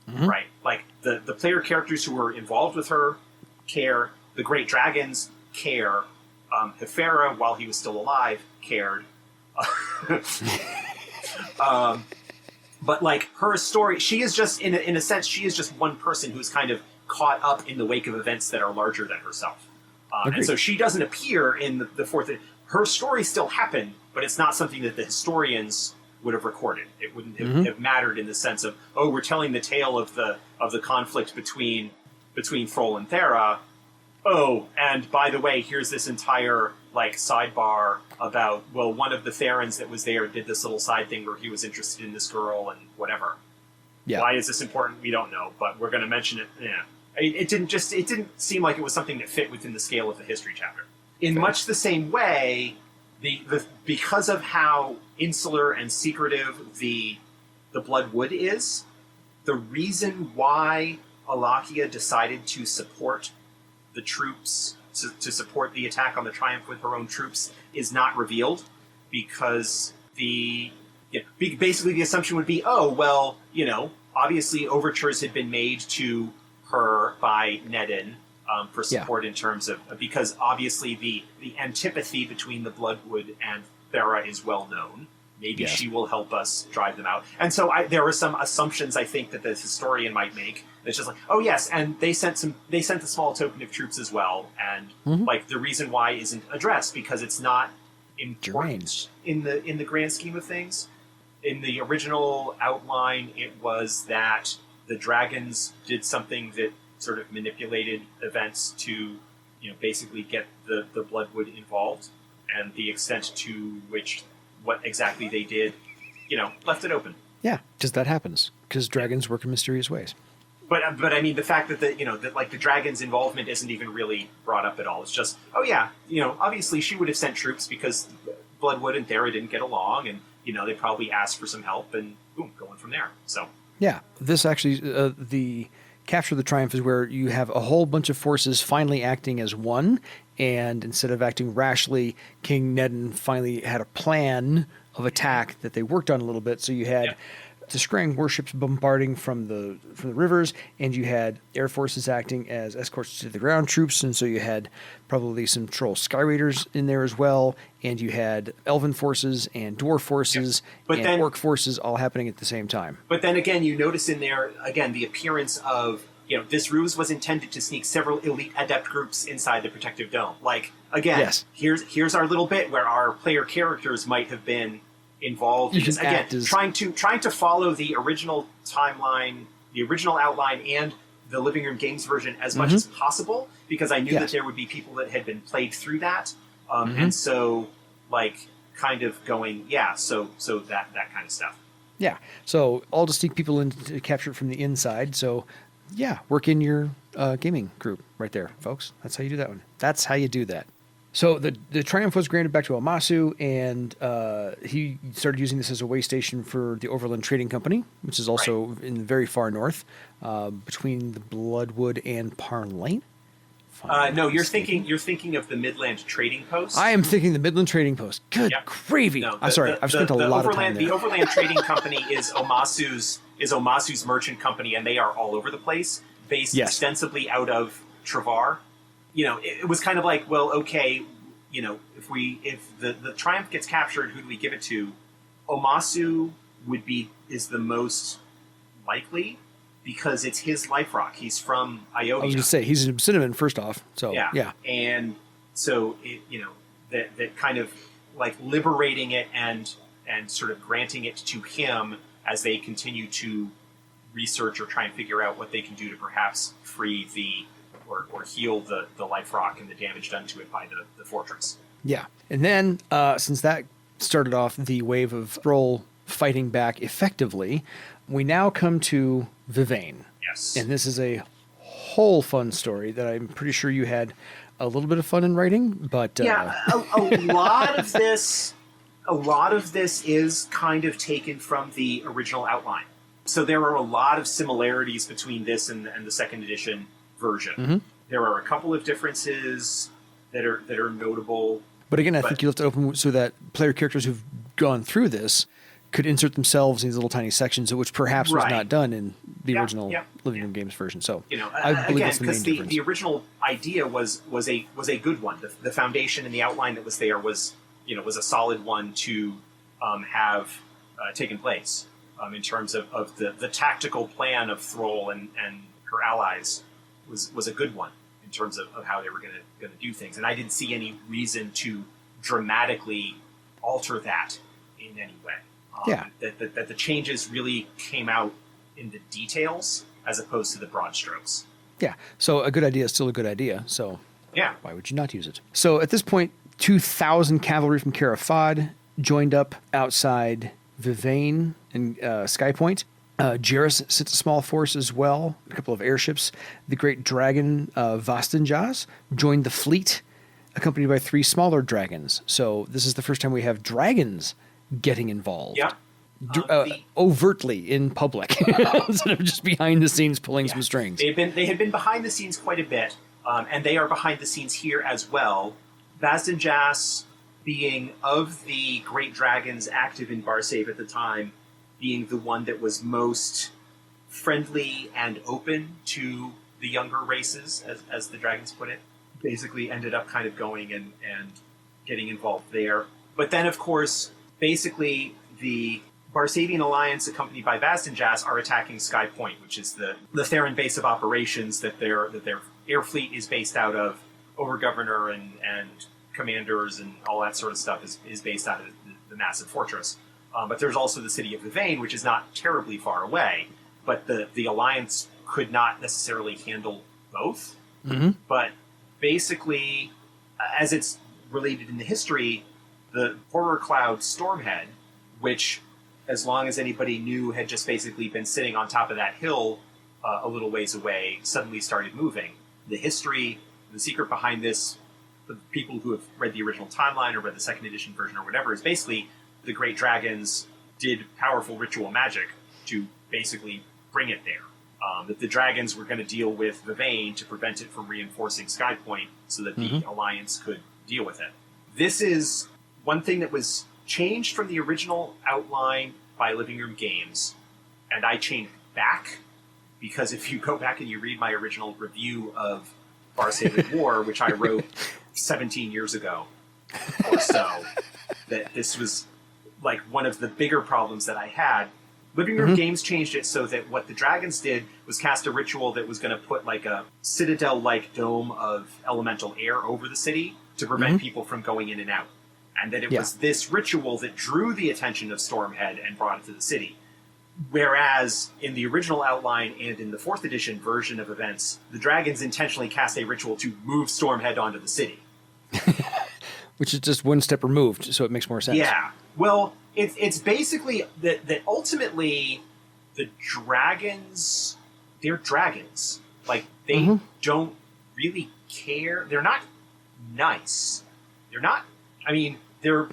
right? Like the player characters who were involved with her care. The great dragons care. Hefera, while he was still alive, cared. But like her story, she is just in a sense, she is just one person who's kind of caught up in the wake of events that are larger than herself. And so she doesn't appear in the fourth. Her story still happened, but it's not something that the historians would have recorded. It wouldn't have mattered in the sense of, oh, we're telling the tale of the conflict between Thrall and Thera. Oh, and by the way, here's this entire like sidebar about, well, one of the Therans that was there did this little side thing where he was interested in this girl and whatever. Yeah. Why is this important? We don't know, but we're going to mention it. Yeah. It didn't seem like it was something that fit within the scale of the history chapter. In much the same way, because of how insular and secretive the Bloodwood is, the reason why Alakia decided to support the troops, to support the attack on the Triumph with her own troops, is not revealed, because basically the assumption would be, oh, well, obviously overtures had been made to her by Nedin for support in terms of, because obviously the antipathy between the Bloodwood and Thera is well known. Maybe she will help us drive them out. And so there were some assumptions, I think, that the historian might make. It's just like, oh yes, and they sent a small token of troops as well, and like the reason why isn't addressed because it's not important in the grand scheme of things. In the original outline, it was that the dragons did something that sort of manipulated events to, basically get the Bloodwood involved, and the extent to which what exactly they did, left it open. Yeah, because that happens. Because dragons work in mysterious ways. But I mean, the fact that the dragon's involvement isn't even really brought up at all. It's just, oh yeah, obviously she would have sent troops because Bloodwood and Thera didn't get along, and they probably asked for some help, and boom, going from there. So yeah, this actually the capture of the Triumph is where you have a whole bunch of forces finally acting as one, and instead of acting rashly, King Nedin finally had a plan of attack that they worked on a little bit. So you had the Scrying warships bombarding from the rivers, and you had air forces acting as escorts to the ground troops, and so you had probably some Troll Sky Raiders in there as well, and you had Elven forces and Dwarf forces and Orc forces all happening at the same time. But then again, you notice in there, again, the appearance of, this ruse was intended to sneak several elite adept groups inside the protective dome. Like, again, here's our little bit where our player characters might have been involved. Trying to follow the original timeline, the original outline, and the Living Room Games version as much as possible, because I knew that there would be people that had been played through that, and so like kind of going, so that kind of stuff. Yeah, so all to sneak people in to capture it from the inside. So work in your gaming group right there, folks. That's how you do that one. That's how you do that. So the Triumph was granted back to Omasu, and he started using this as a way station for the Overland Trading Company, which is also in the very far north, between the Bloodwood and Parn. No, you're thinking of the Midland Trading Post. I am thinking the Midland Trading Post. Good gravy! No, I'm sorry, I've spent a lot of time there. The Overland Trading Company is Omasu's merchant company, and they are all over the place, based ostensibly out of Travar. It was kind of like, well, okay, if the Triumph gets captured, who do we give it to? Omasu is the most likely, because it's his life rock. He's from Ionia. I was going to say, he's a cinnamon first off. So yeah. And so that kind of like liberating it and sort of granting it to him as they continue to research or try and figure out what they can do to perhaps free or heal the life rock and the damage done to it by the fortress. Yeah. And then, since that started off the wave of Thrall fighting back effectively. We now come to Vivane. Yes. And this is a whole fun story that I'm pretty sure you had a little bit of fun in writing, but a lot of this is kind of taken from the original outline. So there are a lot of similarities between this and the second edition version. Mm-hmm. There are a couple of differences that are notable. But again, I think you left it open so that player characters who've gone through this could insert themselves in these little tiny sections, which perhaps was not done in the original Living Room Games version. So, I believe that's the main difference. The original idea was a good one. The foundation and the outline that was there was a solid one to have taken place in terms of the tactical plan of Thrall and her allies was a good one in terms of how they were going to do things. And I didn't see any reason to dramatically alter that in any way. That the changes really came out in the details as opposed to the broad strokes. Yeah. So a good idea is still a good idea. So why would you not use it? So at this point, 2,000 cavalry from Cara Fahd joined up outside Vivane and Sky Point. Jairus sent a small force as well, a couple of airships. The great dragon Vastanjas joined the fleet, accompanied by 3 smaller dragons. So this is the first time we have dragons getting involved. Yeah. Overtly in public instead of just behind the scenes pulling some strings. They had been behind the scenes quite a bit, and they are behind the scenes here as well. Vastanjas, being of the great dragons active in Barsave at the time, being the one that was most friendly and open to the younger races, as the dragons put it, basically ended up kind of going and getting involved there. But then, of course, basically the Barsavian Alliance, accompanied by Vastanjas, are attacking Sky Point, which is the Theran base of operations that their air fleet is based out of. Overgovernor and commanders and all that sort of stuff is based out of the massive fortress. But there's also the city of Vivane, which is not terribly far away. But the Alliance could not necessarily handle both. Mm-hmm. But basically, as it's related in the history, the horror cloud Stormhead, which, as long as anybody knew, had just basically been sitting on top of that hill a little ways away, suddenly started moving. The history, the secret behind this, for people who have read the original timeline or read the second edition version or whatever, is basically the great dragons did powerful ritual magic to basically bring it there. That the dragons were going to deal with Vivane to prevent it from reinforcing Sky Point so that the Alliance could deal with it. This is one thing that was changed from the original outline by Living Room Games, and I changed back, because if you go back and you read my original review of Barsave War, which I wrote 17 years ago or so, that this was like one of the bigger problems that I had. Living Room Games changed it so that what the dragons did was cast a ritual that was going to put like a citadel-like dome of elemental air over the city to prevent people from going in and out. And that it was this ritual that drew the attention of Stormhead and brought it to the city. Whereas in the original outline and in the 4th edition version of events, the dragons intentionally cast a ritual to move Stormhead onto the city. Which is just one step removed, so it makes more sense. Yeah. Well, it's basically that ultimately the dragons, they're dragons. Like, they don't really care. They're not nice. They're not, I mean, they're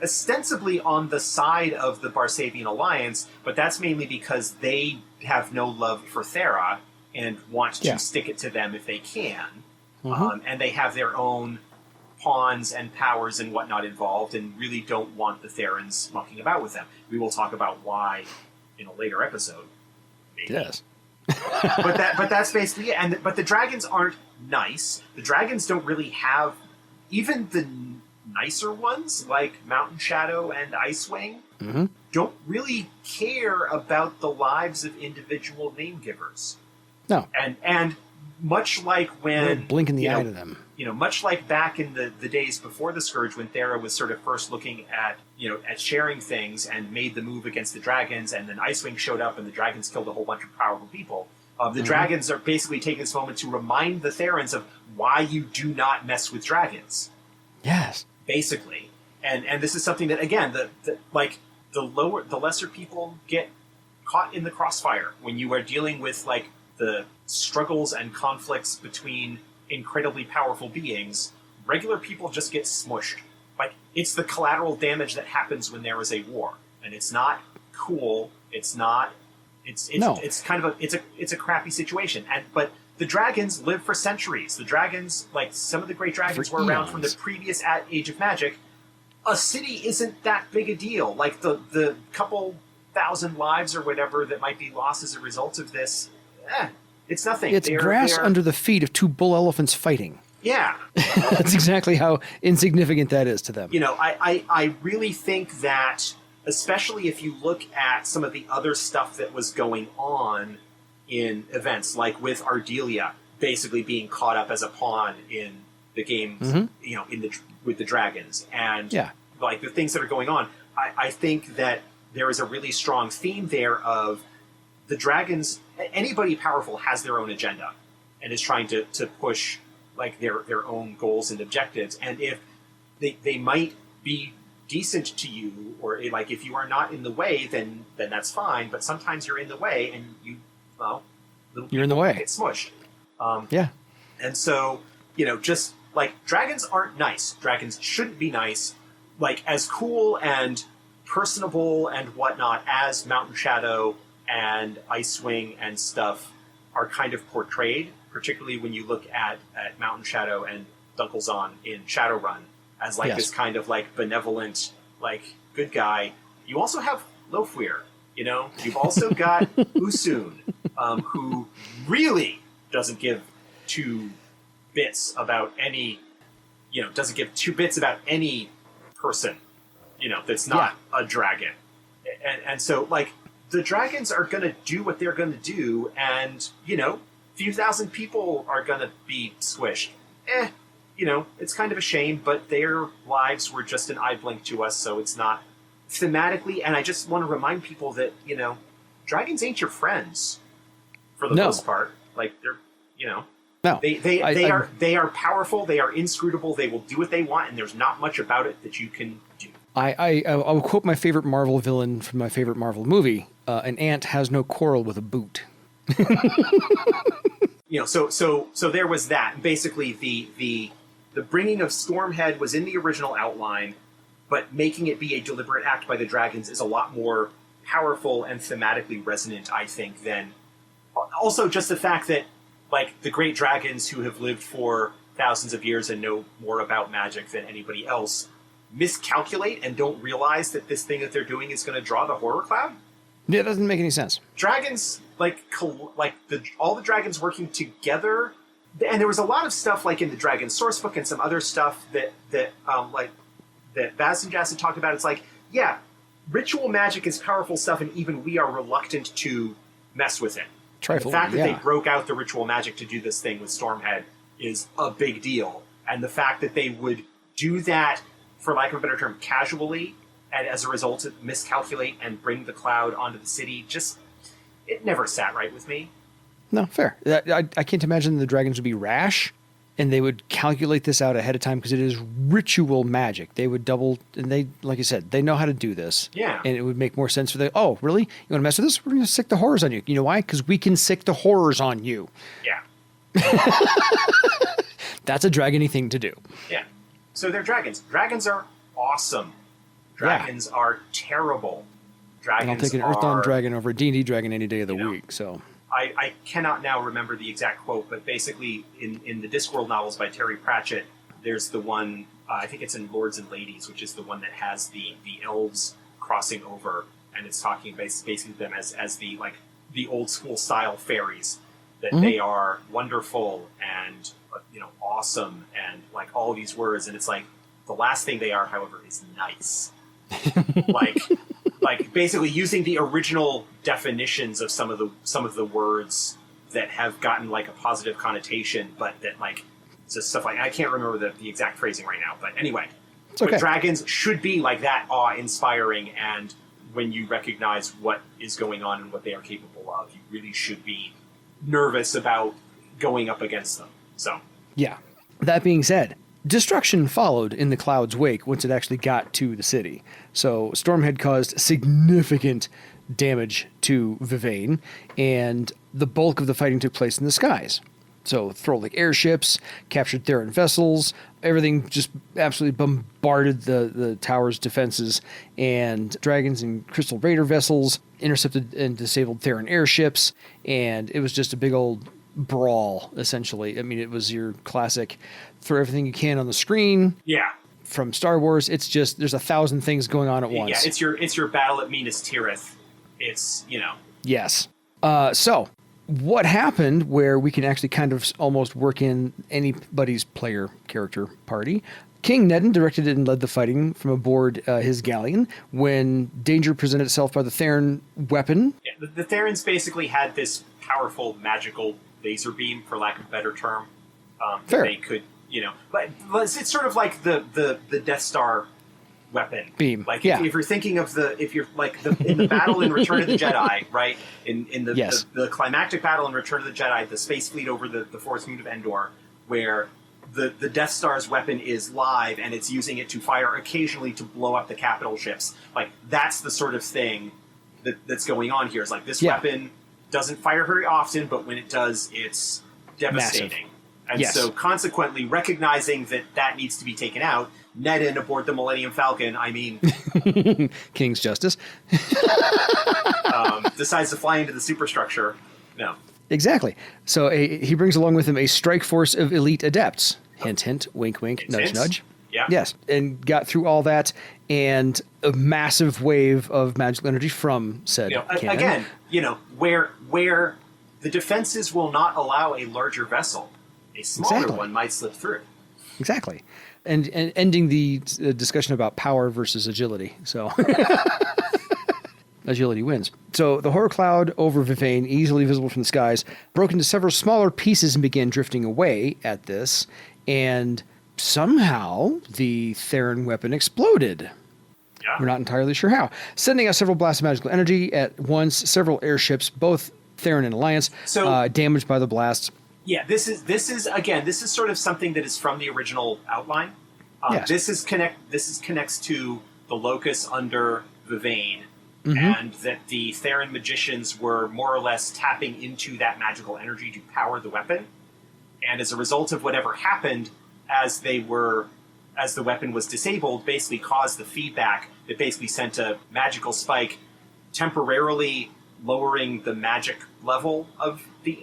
ostensibly on the side of the Barsavian Alliance, but that's mainly because they have no love for Thera and want to stick it to them if they can. And they have their own pawns and powers and whatnot involved and really don't want the Therans mucking about with them. We will talk about why in a later episode. Maybe. Yes. but that's basically it. But the dragons aren't nice. The dragons don't really have, even the nicer ones like Mountain Shadow and Icewing don't really care about the lives of individual name givers. No. And much like when blink in the eye to them. Much like back in the days before the Scourge, when Thera was sort of first looking at sharing things and made the move against the dragons, and then Icewing showed up and the dragons killed a whole bunch of powerful people. The dragons are basically taking this moment to remind the Therans of why you do not mess with dragons. Yes. Basically. And this is something that, again, the lesser people get caught in the crossfire when you are dealing with like the struggles and conflicts between incredibly powerful beings. Regular people just get smushed. Like, it's the collateral damage that happens when there is a war, and it's not cool. It's not. It's kind of a crappy situation. But the dragons live for centuries. The dragons, like some of the great dragons, were around from the previous Age of Magic. A city isn't that big a deal. Like the couple thousand lives or whatever that might be lost as a result of this, it's nothing. It's grass under the feet of two bull elephants fighting. Yeah. That's exactly how insignificant that is to them. You know, I really think that, especially if you look at some of the other stuff that was going on in events, like with Aardelea basically being caught up as a pawn in the games, you know, with the dragons, and like the things that are going on, I think that there is a really strong theme there of the dragons. Anybody powerful has their own agenda and is trying to push like their own goals and objectives. And if they might be decent to you, or like if you are not in the way, then that's fine. But sometimes you're in the way, and you're in the way. Get smushed. And so, you know, just like dragons aren't nice. Dragons shouldn't be nice. Like, as cool and personable and whatnot as Mountain Shadow and Icewing and stuff are kind of portrayed, particularly when you look at Mountain Shadow and Dunkelzahn in Shadowrun as like this kind of like benevolent, like good guy. You also have Lofweir, you know? You've also got Usoon, who really doesn't give two bits about any person, you know, that's not a dragon. And so, like, the dragons are going to do what they're going to do, and, you know, a few thousand people are going to be squished. You know, it's kind of a shame, but their lives were just an eye blink to us, so it's not thematically. And I just want to remind people that, you know, dragons ain't your friends for the most part. Like, they're, you know, they are powerful, they are inscrutable, they will do what they want, and there's not much about it that you can do. I will quote my favorite Marvel villain from my favorite Marvel movie: "An ant has no quarrel with a boot." You know, so there was that. Basically, the bringing of Stormhead was in the original outline, but making it be a deliberate act by the dragons is a lot more powerful and thematically resonant, I think, than also just the fact that, like, the great dragons who have lived for thousands of years and know more about magic than anybody else miscalculate and don't realize that this thing that they're doing is going to draw the horror cloud. Yeah, it doesn't make any sense. Dragons, all the dragons working together, and there was a lot of stuff like in the Dragon Sourcebook and some other stuff that Baz and Jazz had talked about. It's like, yeah, ritual magic is powerful stuff, and even we are reluctant to mess with it. The fact that they broke out the ritual magic to do this thing with Stormhead is a big deal, and the fact that they would do that, for lack of a better term, casually, and as a result miscalculate and bring the cloud onto the city, just, it never sat right with me. No, fair. I can't imagine the dragons would be rash, and they would calculate this out ahead of time, because it is ritual magic. They would double, and they, like you said, they know how to do this. Yeah. And it would make more sense for them. Oh, really? You want to mess with this? We're going to sick the horrors on you. You know why? Because we can sick the horrors on you. Yeah. That's a dragony thing to do. Yeah. So they're dragons. Dragons are awesome. Dragons are terrible. Dragons I'll take an Earthdawn dragon over a D&D dragon any day of the week. So I cannot now remember the exact quote, but basically in the Discworld novels by Terry Pratchett, there's the one, I think it's in Lords and Ladies, which is the one that has the elves crossing over, and it's talking basically them as the, like, the old school style fairies, that they are wonderful and, you know, awesome and, like, all these words, and it's like, the last thing they are, however, is nice. like basically using the original definitions of some of the words that have gotten, like, a positive connotation, but that, like, just stuff like, I can't remember the exact phrasing right now, but anyway. It's okay. But dragons should be like that, awe-inspiring, and when you recognize what is going on and what they are capable of, you really should be nervous about going up against them. So yeah. That being said, Destruction followed in the cloud's wake once it actually got to the city. So Stormhead caused significant damage to Vivane, and the bulk of the fighting took place in the skies. So Throlic airships, captured Theran vessels, everything just absolutely bombarded the tower's defenses, and dragons and crystal raider vessels intercepted and disabled Theran airships, and it was just a big old brawl, essentially. I mean, it was your classic throw everything you can on the screen. Yeah. From Star Wars, it's just, there's 1,000 things going on at once. Yeah, it's your battle at Minas Tirith. It's, Yes. So, what happened where we can actually kind of almost work in anybody's player character party? King Nedden directed and led the fighting from aboard his galleon when danger presented itself by the Theran weapon. Yeah, the Therans basically had this powerful magical laser beam, for lack of a better term. Fair. They could, but it's sort of like the Death Star weapon Beam. Like Yeah. if you're thinking of in the battle in Return of the Jedi, right? In the, Yes. the climactic battle in Return of the Jedi, the space fleet over the forest moon of Endor, where the Death Star's weapon is live and it's using it to fire occasionally to blow up the capital ships. Like that's the sort of thing that's going on here. It's like this weapon doesn't fire very often, but when it does, it's devastating. Massive. And Yes. so consequently recognizing that needs to be taken out, Nedden aboard the Millennium Falcon, King's Justice. decides to fly into the superstructure. No. Exactly. So he brings along with him a strike force of elite adepts. Hint, hint, wink, wink, nudge, Hint. nudge. Yeah. Yes. And got through all that and a massive wave of magical energy from said cannon. Again, where the defenses will not allow a larger vessel, a smaller Exactly. one might slip through. Exactly. And ending the discussion about power versus agility. So agility wins. So the horror cloud over Vivane, easily visible from the skies, broke into several smaller pieces and began drifting away at this. And somehow the Theran weapon exploded. Yeah. We're not entirely sure how. Sending out several blasts of magical energy at once, several airships, both Theran and Alliance, damaged by the blasts. Yeah, this is sort of something that is from the original outline. Yes. This connects to the locus under Vivane, and that the Theran magicians were more or less tapping into that magical energy to power the weapon. And as a result of whatever happened, as the weapon was disabled, basically caused the feedback that basically sent a magical spike, temporarily lowering the magic level of the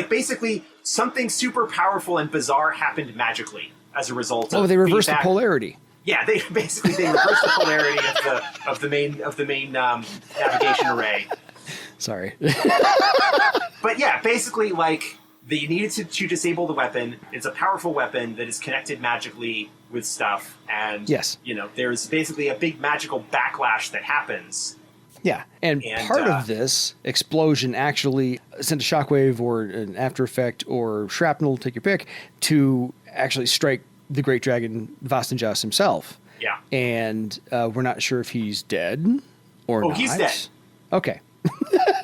basically something super powerful and bizarre happened magically as a result of they reversed the feedback. polarity. Yeah, they reversed the polarity of the main navigation array. Sorry. But yeah, basically they needed to disable the weapon. It's a powerful weapon that is connected magically with stuff, and Yes. There's basically a big magical backlash that happens. Yeah, and part of this explosion actually sent a shockwave or an after effect or shrapnel, take your pick, to actually strike the great dragon Vastanjas himself. Yeah. And we're not sure if he's dead or not. Oh, he's dead. Okay.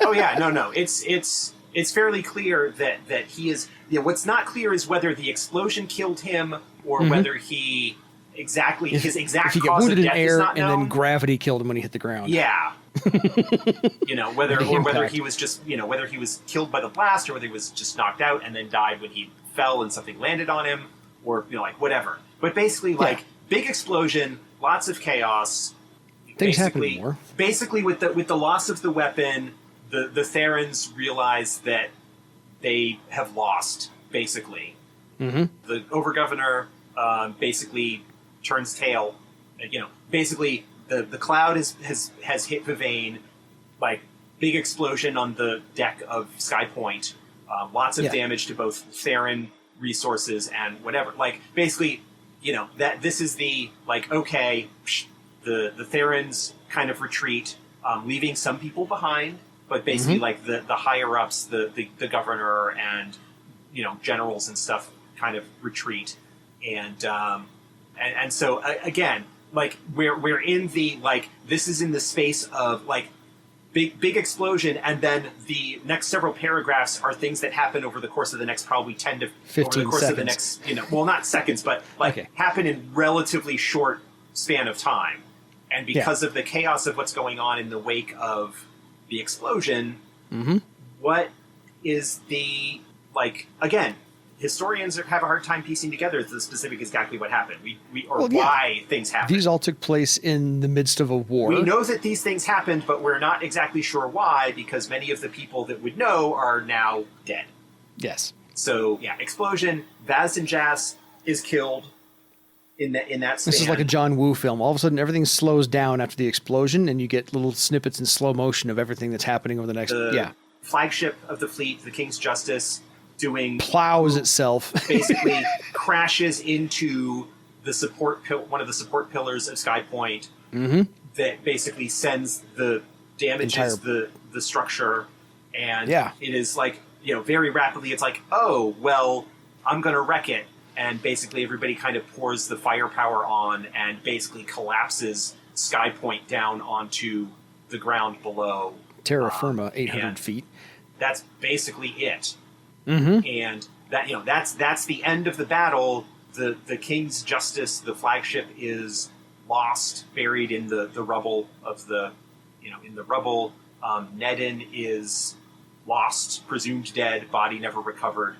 Oh yeah, no. It's fairly clear that he is. What's not clear is whether the explosion killed him or whether his exact if he got cause wounded of in death air is not and known. then gravity killed him when he hit the ground. Yeah. Whether The impact. he was just whether he was killed by the blast or whether he was just knocked out and then died when he fell and something landed on him or whatever. But basically big explosion, lots of chaos. Things happen more. Basically with the loss of the weapon, the Therans realize that they have lost, basically. Mm-hmm. The Overgovernor basically turns tail. Basically the cloud has hit Vivane, big explosion on the deck of Sky Point, lots of damage to both Theran resources and whatever. Basically, that this is the the Therans kind of retreat, leaving some people behind, but basically the higher ups, the governor and generals and stuff kind of retreat, and so again, we're in the this is in the space of big explosion, and then the next several paragraphs are things that happen over the course of the next probably 10 to 15 over the course seconds. of the next, well, not seconds, but happen in relatively short span of time. And because of the chaos of what's going on in the wake of the explosion, what is the, again, historians have a hard time piecing together the specific exactly what happened. Why things happened. These all took place in the midst of a war. We know that these things happened, but we're not exactly sure why, because many of the people that would know are now dead. Yes. So, explosion. Vazinjas is killed in that span. This is like a John Woo film. All of a sudden, everything slows down after the explosion, and you get little snippets in slow motion of everything that's happening over the next... Flagship of the fleet, the King's Justice, plows itself, basically crashes into the one of the support pillars of Sky Point, that basically damages the structure, and it is very rapidly. It's oh well, I'm going to wreck it, and basically everybody kind of pours the firepower on and basically collapses Sky Point down onto the ground below. Terra firma, 800 feet. That's basically it. And that's the end of the battle. The King's Justice, the flagship, is lost, buried in the rubble of in the rubble. Nedin is lost, presumed dead, body never recovered.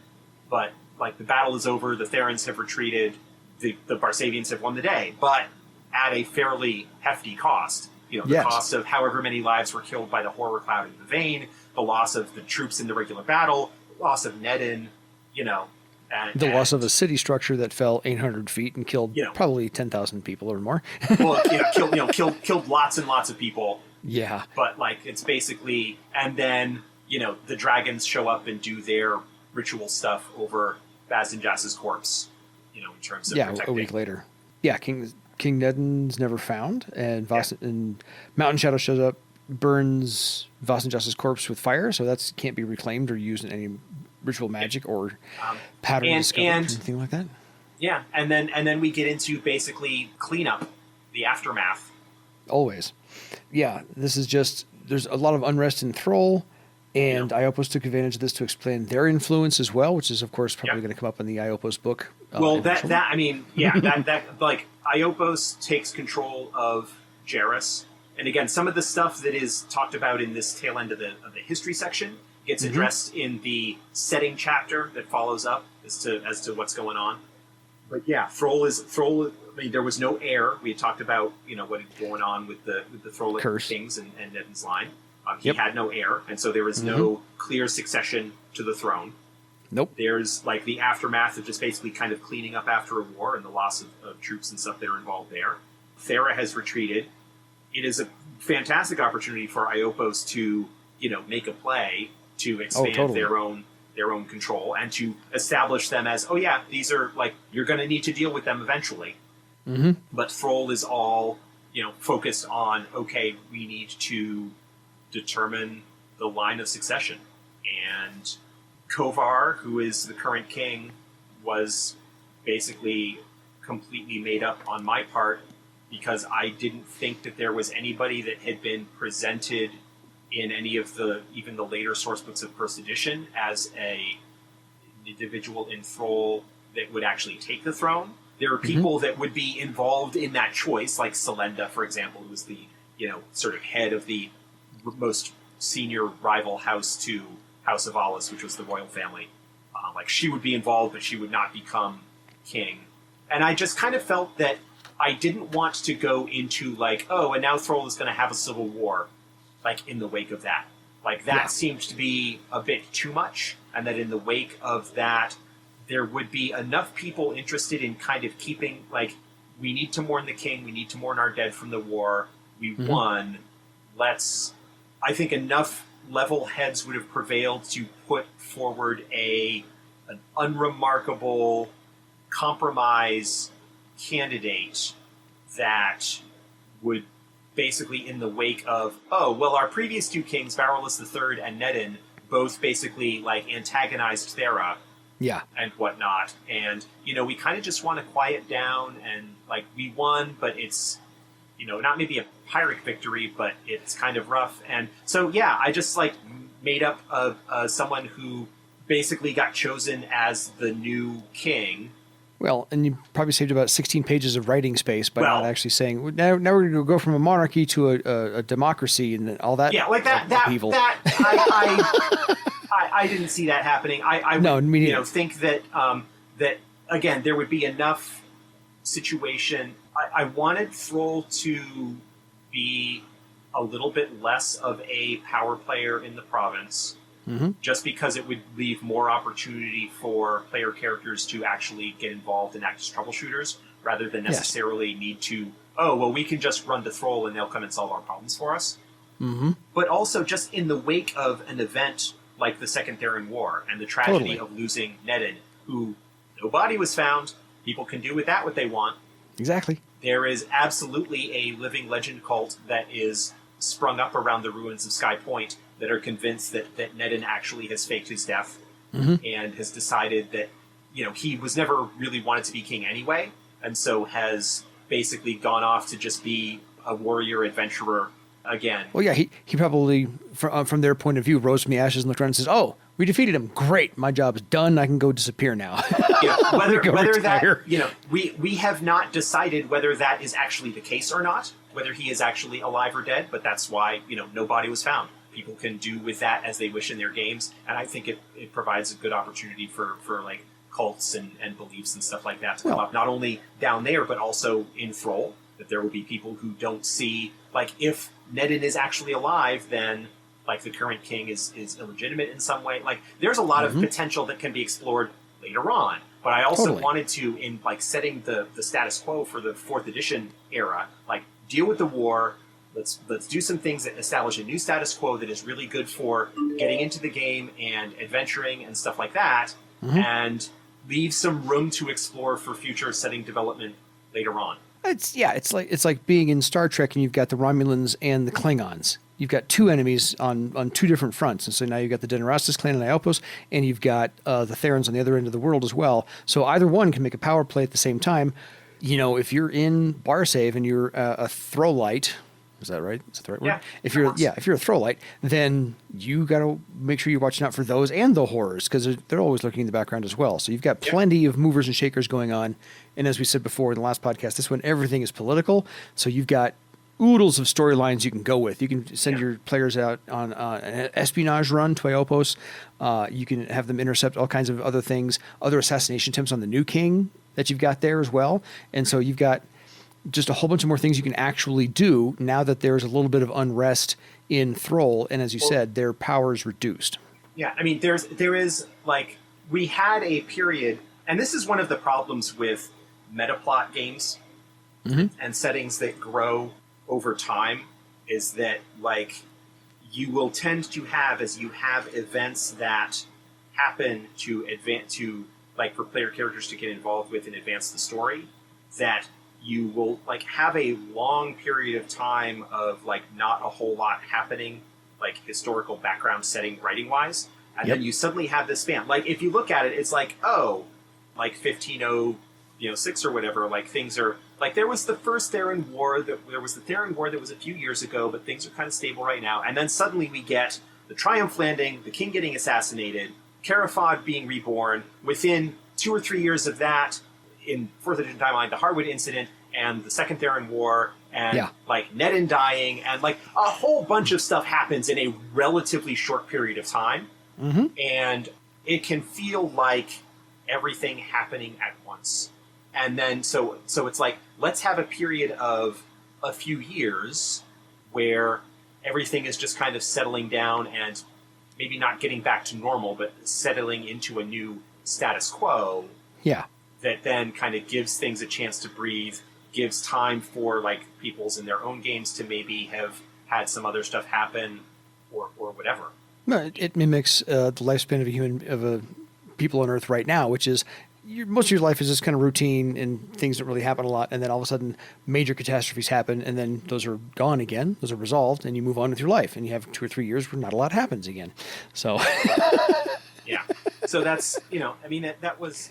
But the battle is over. The Therans have retreated. The Barsavians have won the day, but at a fairly hefty cost. The cost of however many lives were killed by the horror cloud in Vivane, the loss of the troops in the regular battle, loss of Nedin, and the loss of a city structure that fell 800 feet and killed probably 10,000 people or more. Well, killed lots and lots of people. Yeah. But it's basically, and then the dragons show up and do their ritual stuff over Vazinjas' corpse. In terms of protecting. A week later. Yeah, King Nedin's never found, and and Mountain Shadow shows up, burns Vazinjas' corpse with fire, so that can't be reclaimed or used in any ritual magic or pattern discovery or anything like that. Yeah, and then we get into basically cleanup, the aftermath. Always. Yeah, this is just, there's a lot of unrest in Thrall, and Iopos took advantage of this to explain their influence as well, which is, of course, probably going to come up in the Iopos book. Iopos takes control of Jairus. And again, some of the stuff that is talked about in this tail end of the history section gets addressed in the setting chapter that follows up as to what's going on. But Thrall. I mean, there was no heir. We had talked about what is going on with the Thrallic kings and Nedin's line. He had no heir, and so there was no clear succession to the throne. Nope. There's the aftermath of just basically kind of cleaning up after a war and the loss of troops and stuff that are involved there. Thera has retreated. It is a fantastic opportunity for Iopos to make a play to expand their own control and to establish them as these are you're going to need to deal with them eventually. But Thrall is all focused on we need to determine the line of succession, and Kovar, who is the current king, was basically completely made up on my part because I didn't think that there was anybody that had been presented in any of even the later source books of First Edition as an individual in Thrall that would actually take the throne. There are people that would be involved in that choice, like Selenda, for example, who was the sort of head of the most senior rival house to House of Alas, which was the royal family. She would be involved, but she would not become king. And I just kind of felt that I didn't want to go into and now Thrall is going to have a civil war, in the wake of that. That seemed to be a bit too much, and that in the wake of that, there would be enough people interested in kind of keeping, we need to mourn the king, we need to mourn our dead from the war, we won, I think enough level heads would have prevailed to put forward an unremarkable compromise candidate that would basically, in the wake of, our previous two kings, Varulus III and Nedin, both basically antagonized Thera and whatnot. And, we kind of just want to quiet down and we won, but it's not maybe a Pyrrhic victory, but it's kind of rough. And so, yeah, I just like made up someone who basically got chosen as the new king. Well, and you probably saved about 16 pages of writing space by not actually saying, now we're going to go from a monarchy to a democracy and all that. Yeah, like that I didn't see that happening. I would, think that that again there would be enough situation. I wanted Thrall to be a little bit less of a power player in the province, just because it would leave more opportunity for player characters to actually get involved and act as troubleshooters, rather than necessarily need to, we can just run to Thrall and they'll come and solve our problems for us. But also just in the wake of an event like the Second Theran War and the tragedy of losing Nedin, who no body was found, people can do with that what they want. Exactly. There is absolutely a living legend cult that is sprung up around the ruins of Sky Point that are convinced that Nedin actually has faked his death and has decided that, he was never really wanted to be king anyway, and so has basically gone off to just be a warrior adventurer again. Well, yeah, he probably, from their point of view, rose from the ashes and looked around and says, "Oh, we defeated him. Great, my job's done. I can go disappear now." Whether that, we have not decided whether that is actually the case or not, whether he is actually alive or dead. But that's why no body was found. People can do with that as they wish in their games, and I think it provides a good opportunity for like cults and beliefs and stuff like that to come up, not only down there but also in Thrall. That there will be people who don't see, like, if Nedin is actually alive, then like the current king is illegitimate in some way. Like, there's a lot of potential that can be explored later on. But I also wanted to, in like setting the status quo for the 4th edition era, like deal with the war. Let's do some things that establish a new status quo that is really good for getting into the game and adventuring and stuff like that, and leave some room to explore for future setting development later on. It's like being in Star Trek and you've got the Romulans and the Klingons. You've got two enemies on two different fronts. And so now you've got the Denairastas clan and Iopos, and you've got the Therans on the other end of the world as well. So either one can make a power play at the same time. If you're in Barsave and you're a Throwlight, is that right? Is that the right word? If you're a Throwlight, then you got to make sure you're watching out for those and the horrors, because they're always lurking in the background as well. So you've got plenty of movers and shakers going on. And as we said before in the last podcast, this one, everything is political. So you've got oodles of storylines you can go with. You can send your players out on an espionage run to Iopos. You can have them intercept all kinds of other things, other assassination attempts on the new king that you've got there as well. And so you've got just a whole bunch of more things you can actually do now that there's a little bit of unrest in Thrall. And as you said, their power is reduced. Yeah, I mean, there is, like, we had a period, and this is one of the problems with metaplot games and settings that grow over time, is that, like, you will tend to have, as you have events that happen to advance, to, like, for player characters to get involved with and advance the story, that you will, like, have a long period of time of, like, not a whole lot happening, like, historical background setting writing-wise, and then you suddenly have this span. Like, if you look at it, it's like, like 1506 or whatever, like, things are, like, there was the first Theran War, there was the Theran War that was a few years ago, but things are kind of stable right now, and then suddenly we get the Triumph Landing, the king getting assassinated, Cara Fahd being reborn, within 2 or 3 years of that, in 4th edition timeline, the Harwood Incident and the Second Theran War, and like Nedin dying, and like a whole bunch of stuff happens in a relatively short period of time, and it can feel like everything happening at once. And then so it's like, let's have a period of a few years where everything is just kind of settling down and maybe not getting back to normal, but settling into a new status quo. Yeah. That then kind of gives things a chance to breathe, gives time for, like, peoples in their own games to maybe have had some other stuff happen or whatever. No, it mimics the lifespan of a people on Earth right now, which is most of your life is just kind of routine and things don't really happen a lot, and then all of a sudden major catastrophes happen, and then those are gone again, those are resolved, and you move on with your life, and you have 2 or 3 years where not a lot happens again. So yeah, so that's, I mean, that was,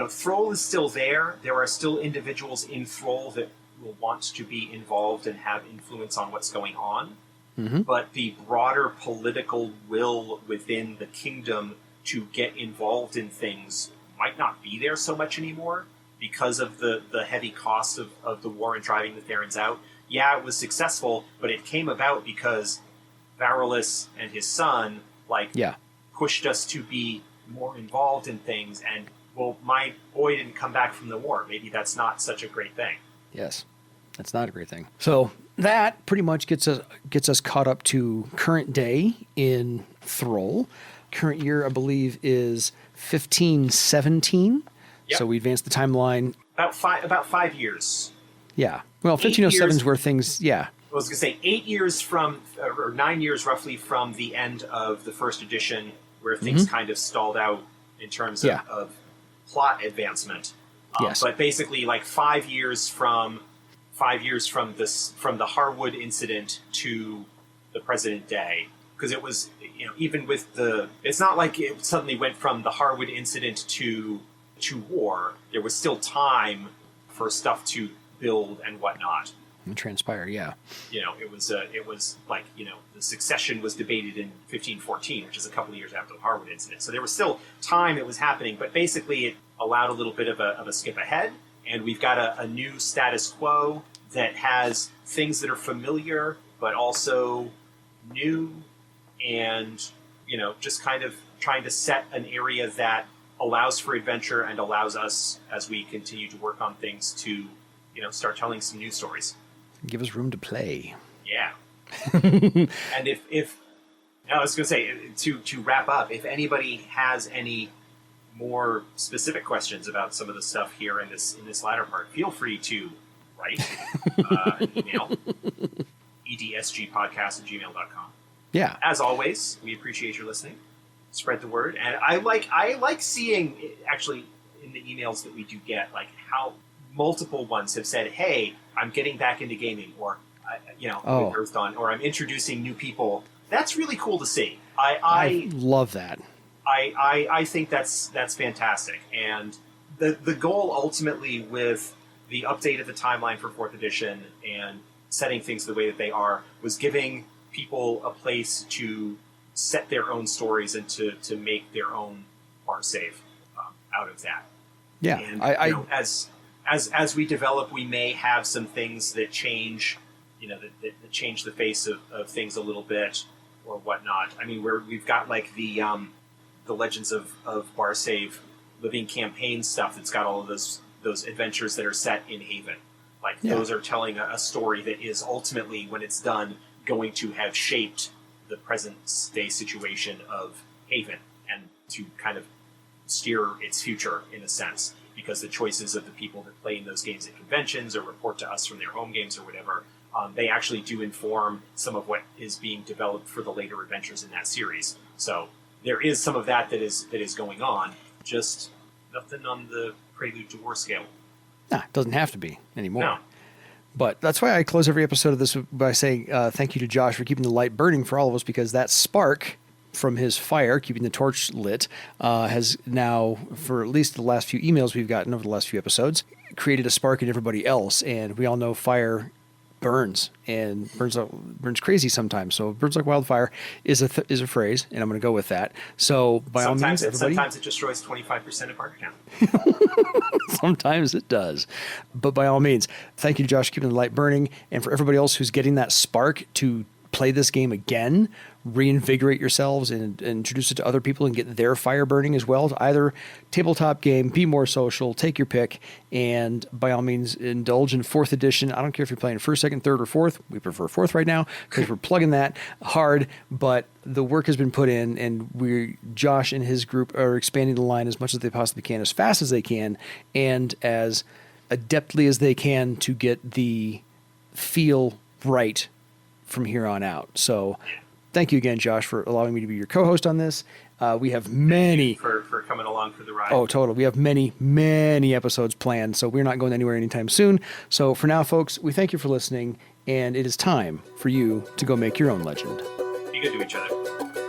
Thrall is still there. There are still individuals in Thrall that will want to be involved and have influence on what's going on. Mm-hmm. But the broader political will within the kingdom to get involved in things might not be there so much anymore because of the heavy cost of the war and driving the Therans out. Yeah, it was successful, but it came about because Varulus and his son pushed us to be more involved in things, and well, my boy didn't come back from the war. Maybe that's not such a great thing. Yes, that's not a great thing. So that pretty much gets us caught up to current day in Thrall. Current year, I believe, is 1517. Yep. So we advanced the timeline about 5 years. Yeah. Well, 1507 is where things. Yeah. I was going to say 8 years from, or 9 years roughly from the end of the first edition, where things kind of stalled out in terms of plot advancement. Yes. But basically, like 5 years from the Harwood Incident to the present day, because it was, even with it's not like it suddenly went from the Harwood Incident to war. There was still time for stuff to build and whatnot. And transpire, yeah. It was like, the succession was debated in 1514, which is a couple of years after the Harwood Incident. So there was still time it was happening, but basically it allowed a little bit of a skip ahead, and we've got a new status quo that has things that are familiar, but also new, and, just kind of trying to set an area that allows for adventure and allows us, as we continue to work on things, to, start telling some new stories. Give us room to play. Yeah. And if I was going to say, to wrap up, if anybody has any more specific questions about some of the stuff here in this latter part, feel free to write an email, edsgpodcast@gmail.com. Yeah. As always, we appreciate your listening. Spread the word. And I like seeing, actually, in the emails that we do get, like how multiple ones have said, hey, I'm getting back into gaming, or, with Earth Dawn, or I'm introducing new people. That's really cool to see. I love that. I think that's fantastic. And the goal ultimately with the update of the timeline for 4th edition and setting things the way that they are was giving people a place to set their own stories and to make their own bar save out of that. Yeah. And as we develop, we may have some things that change, that change the face of things a little bit or whatnot. I mean, we've got like the Legends of Barsave living campaign stuff that's got all of those adventures that are set in Haven. Like those are telling a story that is ultimately, when it's done, going to have shaped the present day situation of Haven and to kind of steer its future in a sense, because the choices of the people that play in those games at conventions or report to us from their home games or whatever, they actually do inform some of what is being developed for the later adventures in that series. So there is some of that is going on, just nothing on the Prelude to War scale. Nah, it doesn't have to be anymore. No. But that's why I close every episode of this by saying thank you to Josh for keeping the light burning for all of us, because that spark from his fire, keeping the torch lit, has now, for at least the last few emails we've gotten over the last few episodes, created a spark in everybody else. And we all know fire burns and burns crazy sometimes. So burns like wildfire is a phrase, and I'm going to go with that. So by all means, everybody, sometimes it destroys 25% of Bartertown. Sometimes it does. But by all means, thank you to Josh for keeping the light burning, and for everybody else who's getting that spark to play this game again, reinvigorate yourselves and introduce it to other people and get their fire burning as well. Either tabletop game, be more social, take your pick, and by all means indulge in 4th edition. I don't care if you're playing 1st, 2nd, 3rd, or 4th. We prefer 4th right now because we're plugging that hard, but the work has been put in, and Josh and his group are expanding the line as much as they possibly can, as fast as they can, and as adeptly as they can to get the feel right from here on out. So thank you again, Josh, for allowing me to be your co-host on this. We have many... For coming along for the ride. Oh, total. We have many, many episodes planned, so we're not going anywhere anytime soon. So for now, folks, we thank you for listening, and it is time for you to go make your own legend. Be good to each other.